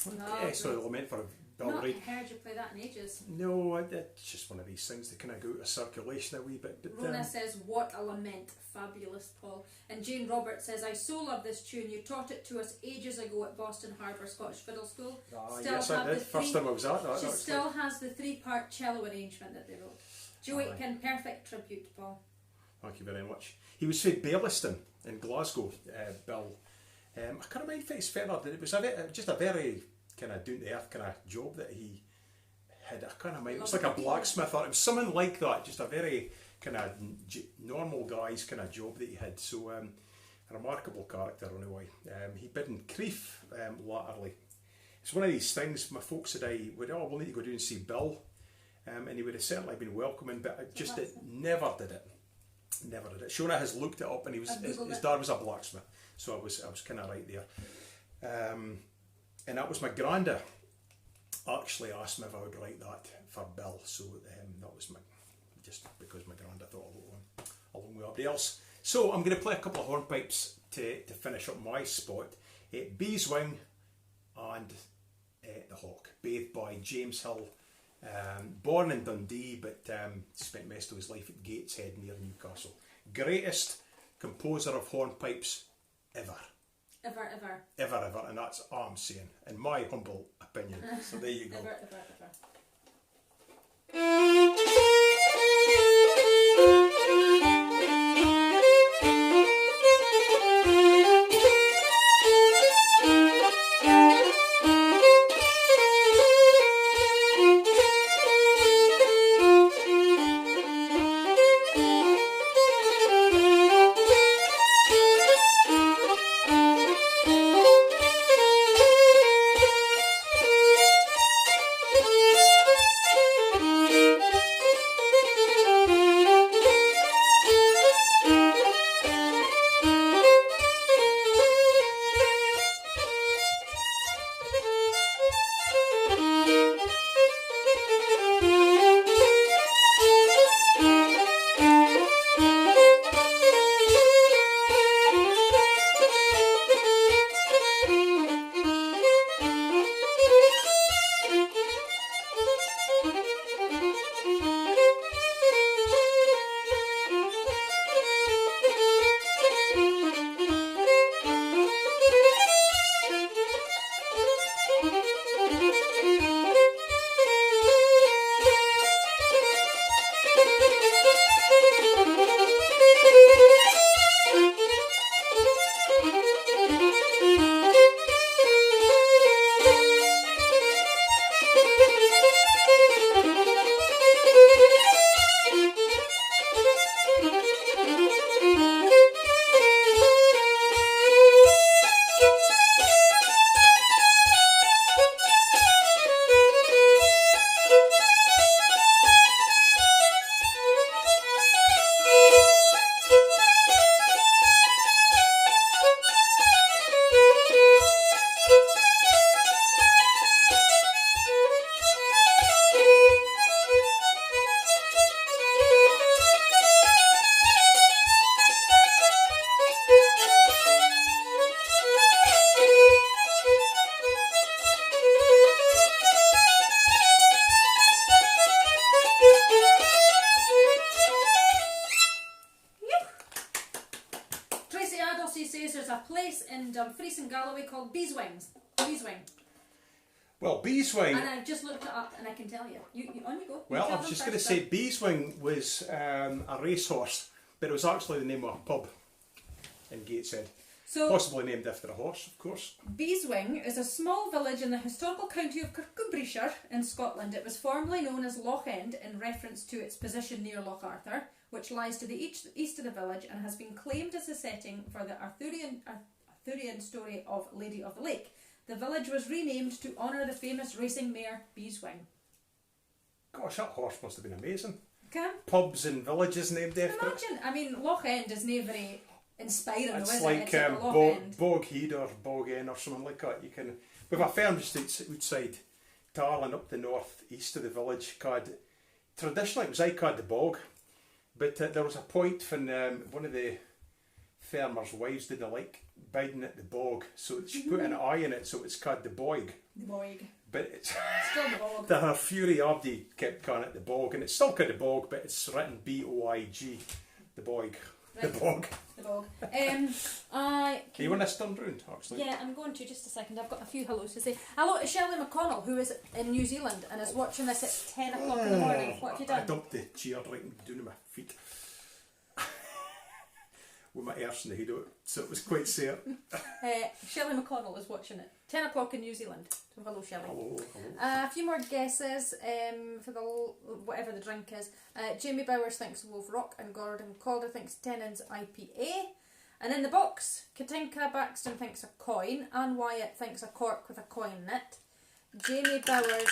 No, So the lament for Bill Not Reid. heard you play that in ages. No, it's just one of these things that kind of go out of circulation a wee bit. But, Rona says, what a lament. Fabulous, Paul. And Jane Roberts says, I so love this tune. You taught it to us ages ago at Boston Harbour Scottish Fiddle School. Yes, I did. First time I was at that. She still has the 3-part cello arrangement that they wrote. Joe Aitken, perfect tribute, Paul. Thank you very much. He was from Baillieston in Glasgow, Bill. I can't remember if it's further. It was just a very kind of down to earth kind of job that he had. I can't remember. It was like a blacksmith, or it was something like that. Just a very kind of normal guy's kind of job that he had. So a remarkable character anyway. He bid in Crieff latterly. It's one of these things. My folks said we'll need to go down and see Bill, and he would have certainly been welcoming, but never did it. Never did it. Shona has looked it up, and his dad was a blacksmith, so I was kind of right there. And that was my granda actually asked me if I would write that for Bill, so that was just because my granda thought along with everybody else. So I'm going to play a couple of hornpipes to finish up my spot. Bees Wing and The Hawk, both by James Hill. Born in Dundee, but spent most of his life at Gateshead near Newcastle. Greatest composer of hornpipes ever. Ever, and that's all I'm saying, in my humble opinion. So there you go. Ever. Dumfries in Galloway called Beeswing. Well, Beeswing. And I've just looked it up and I can tell you. On you go. Well, I was just going to say Beeswing was a racehorse, but it was actually the name of a pub in Gateshead. So, possibly named after a horse, of course. Beeswing is a small village in the historical county of Kirkcudbrightshire in Scotland. It was formerly known as Loch End in reference to its position near Loch Arthur, which lies to the east of the village and has been claimed as the setting for the Arthurian story of Lady of the Lake. The village was renamed to honour the famous racing mare Beeswing. Gosh, that horse must have been amazing. Okay. Pubs and villages named after it. Imagine, I mean, Loch End is not very inspiring, it's though, like isn't it? It's like Bog Heed or Bog End or something like that. You can, with a farm just outside Tarlin up the north east of the village called, traditionally it was called the Bog, but there was a point when one of the farmers' wives didn't like biding at the bog, so she put an I in it, so it's called the Boig. The Boig. But it's still bog. To her fury, Abdi kept calling it the bog, and it's still called the bog, but it's written B-O-I-G. The bog. Right. The bog. The bog. You want this turned round, actually? Yeah, I'm going to, just a second. I've got a few hellos to say. Hello to Shelley McConnell, who is in New Zealand and is watching this at 10 o'clock in the morning. What have you done? I dumped the chair right down to my feet. With my arse in the head out, so it was quite certain. Shelley McConnell is watching it. 10 o'clock in New Zealand. So hello, Shelley. Hello. A few more guesses for the whatever the drink is. Jamie Bowers thinks Wolf Rock and Gordon Calder thinks Tennent's IPA. And in the box, Katinka Baxton thinks a coin. Anne Wyatt thinks a cork with a coin in it. Jamie Bowers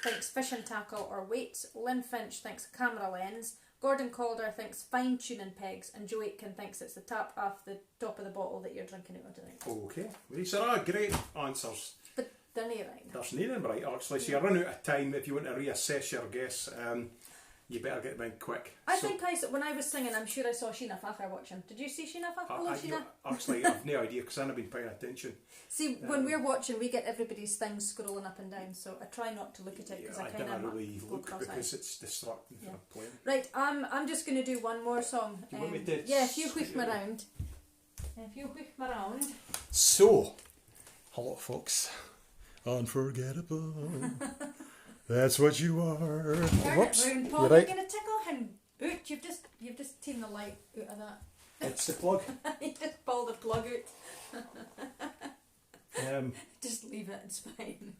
thinks fish and tackle or weights. Lynn Finch thinks a camera lens. Gordon Calder thinks fine-tuning pegs, and Joe Aitken thinks it's the tap off the top of the bottle that you're drinking out of tonight. Okay. These are great answers. But they're not right. There's neither right, actually. So you're running out of time. If you want to reassess your guess, you better get them in quick. I think when I was singing, I'm sure I saw Sheena Facher watching. Did you see Sheena Facher? Hello, Sheena. Actually, I've no idea because I haven't been paying attention. See, when we're watching, we get everybody's things scrolling up and down, so I try not to look at it because I kind of don't really look because it's distracting for playing. Right, I'm just going to do one more song. Do you want me to? Yeah, if you whip me around. If you whip me around. So, hello, folks. Unforgettable. That's what you are. Whoops. Round, Paul, you're right. You're going to tickle him. Boot, you've just taken the light out of that. It's the plug. You just pulled the plug out. Just leave it, it's fine.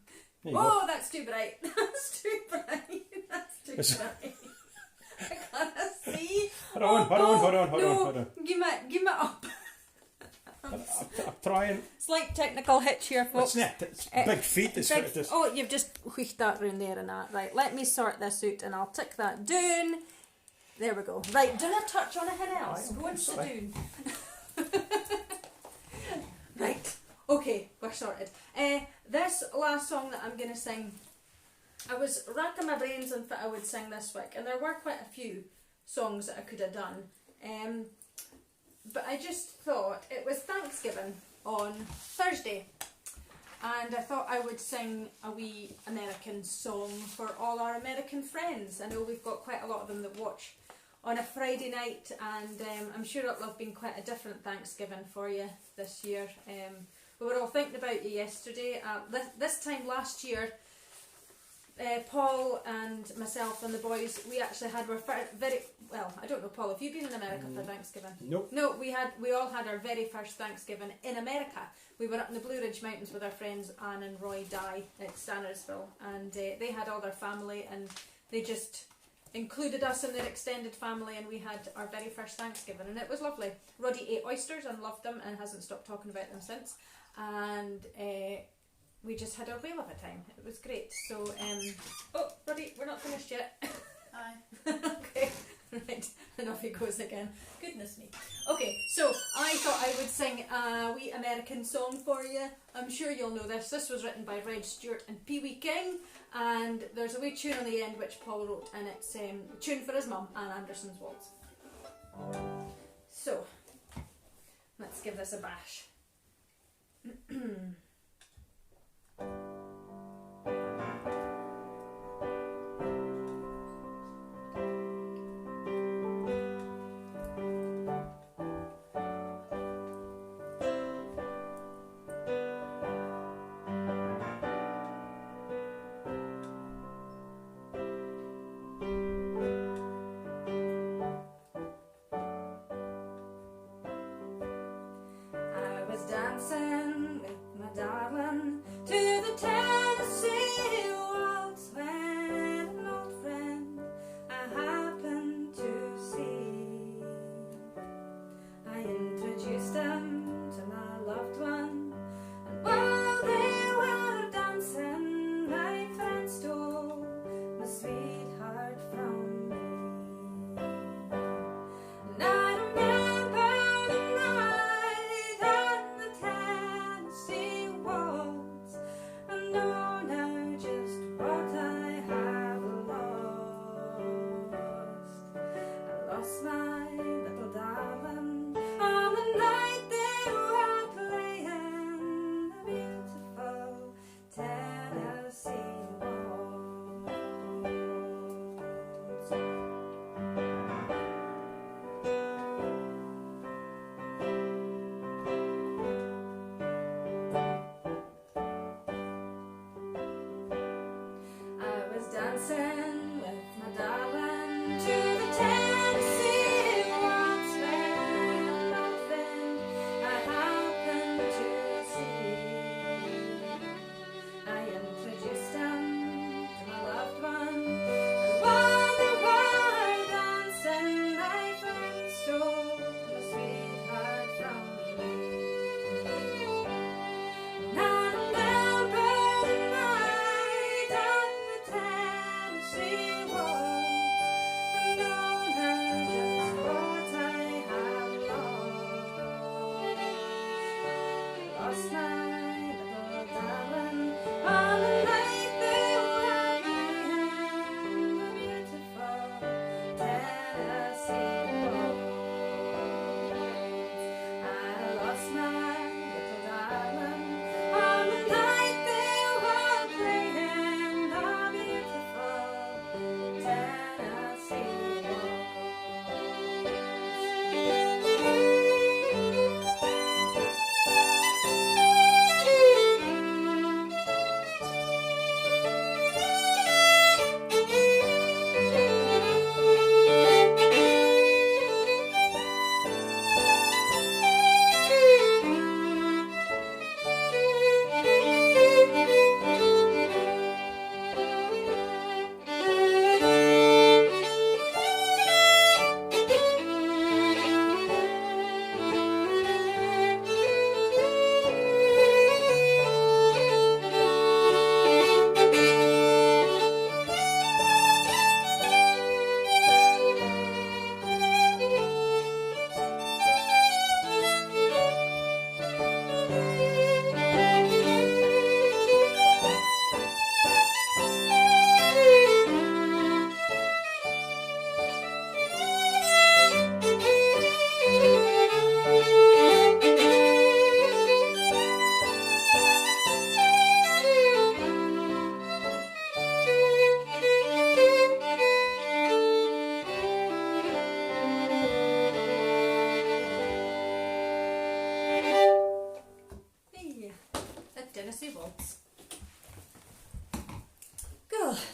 Oh, that's too bright. That's too bright. That's too bright. I can't see. Hold on. Give me up. I'm trying. Slight technical hitch here, folks. It's big feet. Oh, you've just wheeked that round there and that. Right, let me sort this out and I'll tick that down. There we go. Right, do not touch on anything else. Go and sit down. Right, okay, we're sorted. This last song that I'm going to sing, I was racking my brains on what I would sing this week, and there were quite a few songs that I could have done. But I just thought it was Thanksgiving on Thursday, and I thought I would sing a wee American song for all our American friends. I know we've got quite a lot of them that watch on a Friday night, and I'm sure it'll have been quite a different Thanksgiving for you this year. We were all thinking about you yesterday. This time last year, Paul and myself and the boys, we actually had our very well. I don't know, Paul. Have you been in America for Thanksgiving? Nope. No, we all had our very first Thanksgiving in America. We were up in the Blue Ridge Mountains with our friends Anne and Roy Dye at Sannersville, and they had all their family, and they just included us in their extended family, and we had our very first Thanksgiving, and it was lovely. Roddy ate oysters and loved them, and hasn't stopped talking about them since. And we just had a whale of a time. It was great. So, oh, Roddy, we're not finished yet. Aye. Okay, right, and off he goes again. Goodness me. Okay, so I thought I would sing a wee American song for you. I'm sure you'll know this. This was written by Reid Stewart and Pee Wee King, and there's a wee tune on the end which Paul wrote, and it's a tune for his mum, Ann Anderson's Waltz. So, let's give this a bash. Dancing with my darling to the town.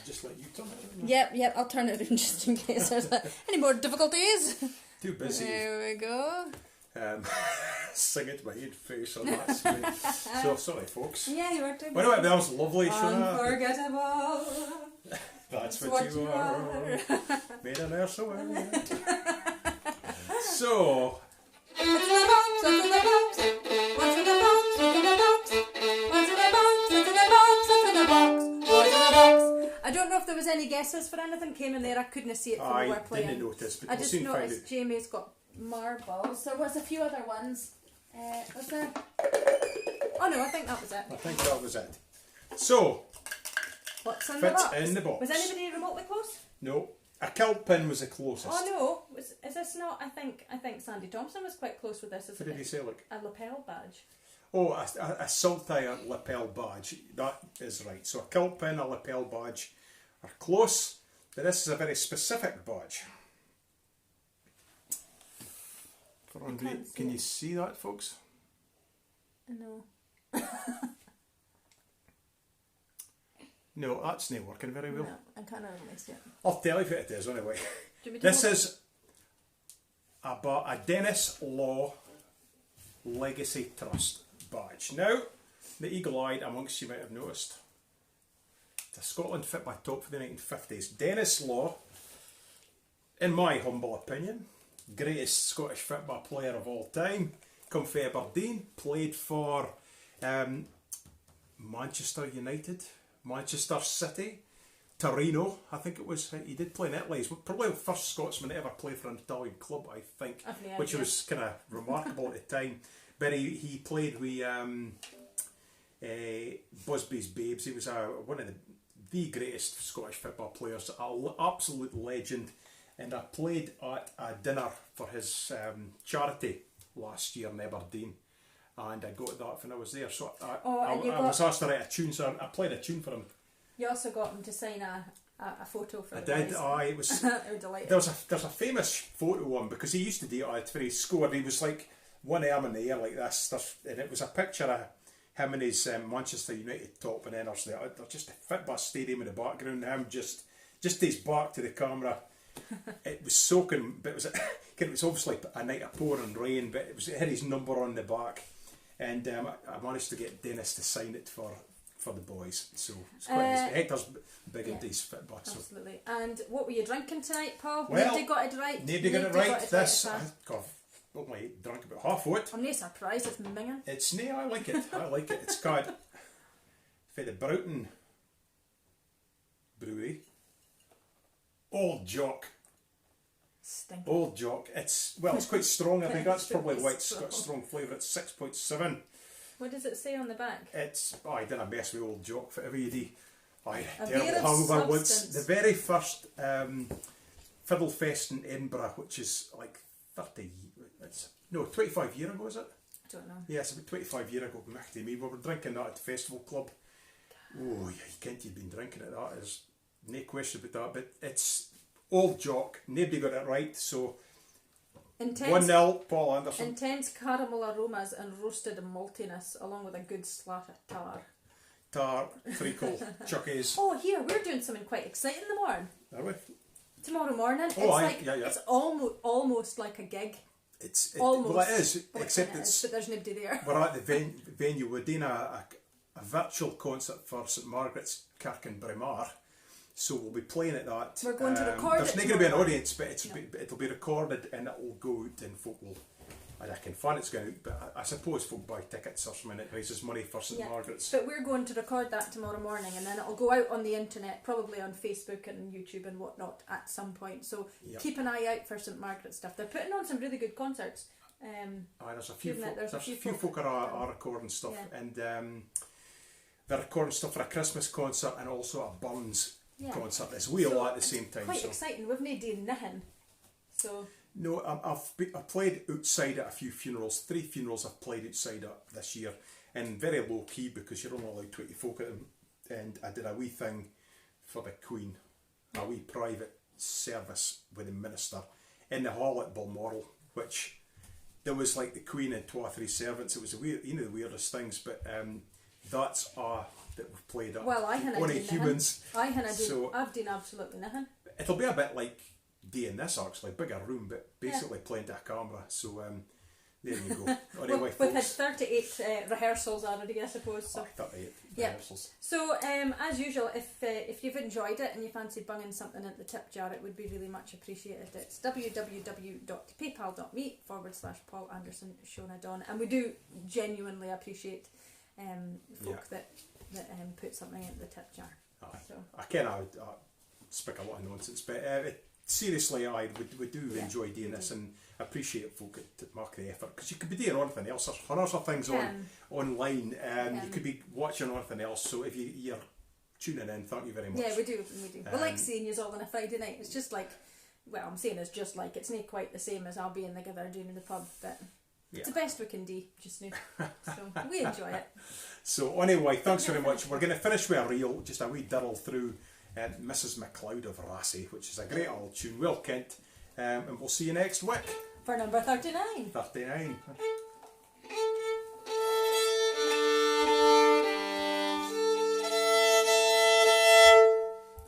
Just let you turn it. Yep, I'll turn it in just in case there's any more difficulties. Too busy. There we go. Singing to my own face on that screen. So, sorry folks. Yeah, you were too busy. Anyway, that was lovely, Shona. Unforgettable. That's what you are. Made an air so well. So... What's in the box? What's in the box? What's in the box? What's in the box? What's in the box? What's in the box? What's in the box? What's in the box? I don't know if there was any guesses for anything came in there. I couldn't see it from where we're playing. I didn't notice, but I we'll just soon find noticed out. Jamie's got marbles. There was a few other ones. Was there? Oh no, I think that was it. I think that was it. So, what's in the fits box? in the box. Was anybody remotely close? No. A kilt pin was the closest. Oh no, is this not? I think Sandy Thompson was quite close with this. What did he say, look? A lapel badge. Oh, a saltire lapel badge. That is right. So a kilt pin, a lapel badge are close, but this is a very specific badge. Can you see that, folks? No. No, that's not working very well. No, I can't really see it. I'll tell you what it is anyway. This is a Dennis Law Legacy Trust badge. Now, the eagle-eyed amongst you might have noticed, it's a Scotland fit by top for the 1950s. Dennis Law, in my humble opinion, greatest Scottish football player of all time. Come from Aberdeen, played for Manchester United, Manchester City, Torino, I think it was. He did play in Italy. He's probably the first Scotsman to ever play for an Italian club, I think, which was kind of remarkable at the time. But he played with Busby's Babes. He was one of the greatest Scottish football players, an absolute legend. And I played at a dinner for his charity last year in Aberdeen, and I got that when I was there. So I was asked to write a tune, so I played a tune for him. You also got him to sign a photo for I the did. boys. It was. There's a famous photo of him because he used to do it when he scored. He was like one arm in the air like this, and it was a picture of him and his Manchester United top, and then there's just a football stadium in the background. Him just his back to the camera. It was soaking, but it was obviously a night of pouring rain, but it had his number on the back, and I managed to get Dennis to sign it for the boys. So it's quite nice. Hector's big into his football. Absolutely. So. And what were you drinking tonight, Paul? Well, nobody got it right. Nobody got it right. I've only drunk about half of it. I'm not surprised, it's minging. It's no, I like it. I like it. It's called for the Broughton Brewery. Old Jock. Stinking. Old Jock. It's quite strong. I think that's probably why it's got a strong flavour. It's 6.7. What does it say on the back? I didn't mess with Old Jock for every day. A terrible hangover once. The very first Fiddle Fest in Edinburgh, which is like 25 years ago, is it? I don't know. Yeah, it's about 25 years ago. We were drinking that at the festival club. Oh, yeah, you can't have been drinking it. That is no question about that. But it's Old Jock. Nobody got it right, so 1-0, Paul Anderson. Intense caramel aromas and roasted maltiness, along with a good splash of tar. Tar, treacle, chuckies. Oh, here, we're doing something quite exciting in the morning. Are we? Tomorrow morning. It's almost like a gig. It's almost. Well, it is, except but there's nobody there. We're at the venue. We're doing a virtual concert for St Margaret's Kirk in Braemar. So we'll be playing at that. We're going to record There's it. not going to be an audience, but it'll be recorded and it'll go out and folk will. I reckon fun it's going to, but I suppose folk buy tickets or something. It raises money for St Margaret's. But we're going to record that tomorrow morning, and then it'll go out on the internet, probably on Facebook and YouTube and whatnot at some point. So keep an eye out for St Margaret's stuff. They're putting on some really good concerts. There's a few folk are recording stuff, and they're recording stuff for a Christmas concert and also a Burns concert as well at the same time. Quite exciting. We've not done nothing. So. No, I've played outside at a few funerals. 3 funerals I've played outside at this year, and very low key because you're only allowed 20 folk at them. And I did a wee thing for the Queen, a wee private service with the minister in the hall at Balmoral, which there was like the Queen and 2 or 3 servants. It was the weirdest things, but that's a that we've played up. Well, I haven't only done humans. nothing. I haven't So- I've done absolutely nothing. It'll be a bit like doing this actually, bigger room, but basically playing to a camera. So there you go. Anyway, We've had folks. 38 rehearsals already, I suppose. So. 38 Yeah. rehearsals. So, as usual, if you've enjoyed it and you fancy bunging something at the tip jar, it would be really much appreciated. It's www.paypal.me/Paul Anderson Shona Don, and we do genuinely appreciate folk that put something at the tip jar. So. I speak a lot of nonsense, but seriously, we do enjoy doing this and appreciate folk that mark the effort, because you could be doing anything else. There's hundreds of things online. You could be watching anything else. So if you're tuning in, thank you very much. Yeah, we do. We like seeing you all on a Friday night. It's just like, well, I'm saying it's just like, it's not quite the same as I'll be in the Gather doing in the pub, but it's the best we can do just now. So we enjoy it. So anyway, thanks very much. We're going to finish with a reel, just a wee diddle through Mrs. MacLeod of Rassie, which is a great old tune, well kent, and we'll see you next week. For number 39. 39.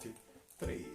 2, 3.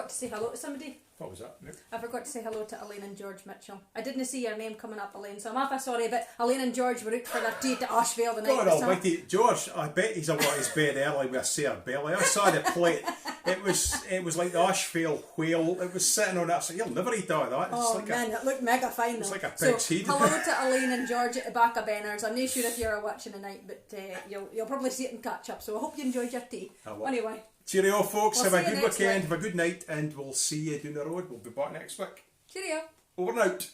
Say hello to somebody. What was that? I forgot to say hello to Elaine and George Mitchell. I didn't see your name coming up, Elaine, so I'm awful sorry, but Elaine and George were out for their tea to Ashvale the night God before. almighty, George, I bet he's got his bed early with a sore belly. I saw the plate. It was like the Ashvale whale. It was sitting on that. So you'll never eat all that. Oh man, it looked mega fine though. It's like a pig's head. Hello to Elaine and George at the back of Benners. I'm not sure if you're watching tonight, but you'll probably see it and catch up. So I hope you enjoyed your tea. Anyway. Cheerio, folks. We'll have a see you good next weekend. week. Have a good night, and we'll see you down the road. We'll be back next week. Cheerio. Over and out.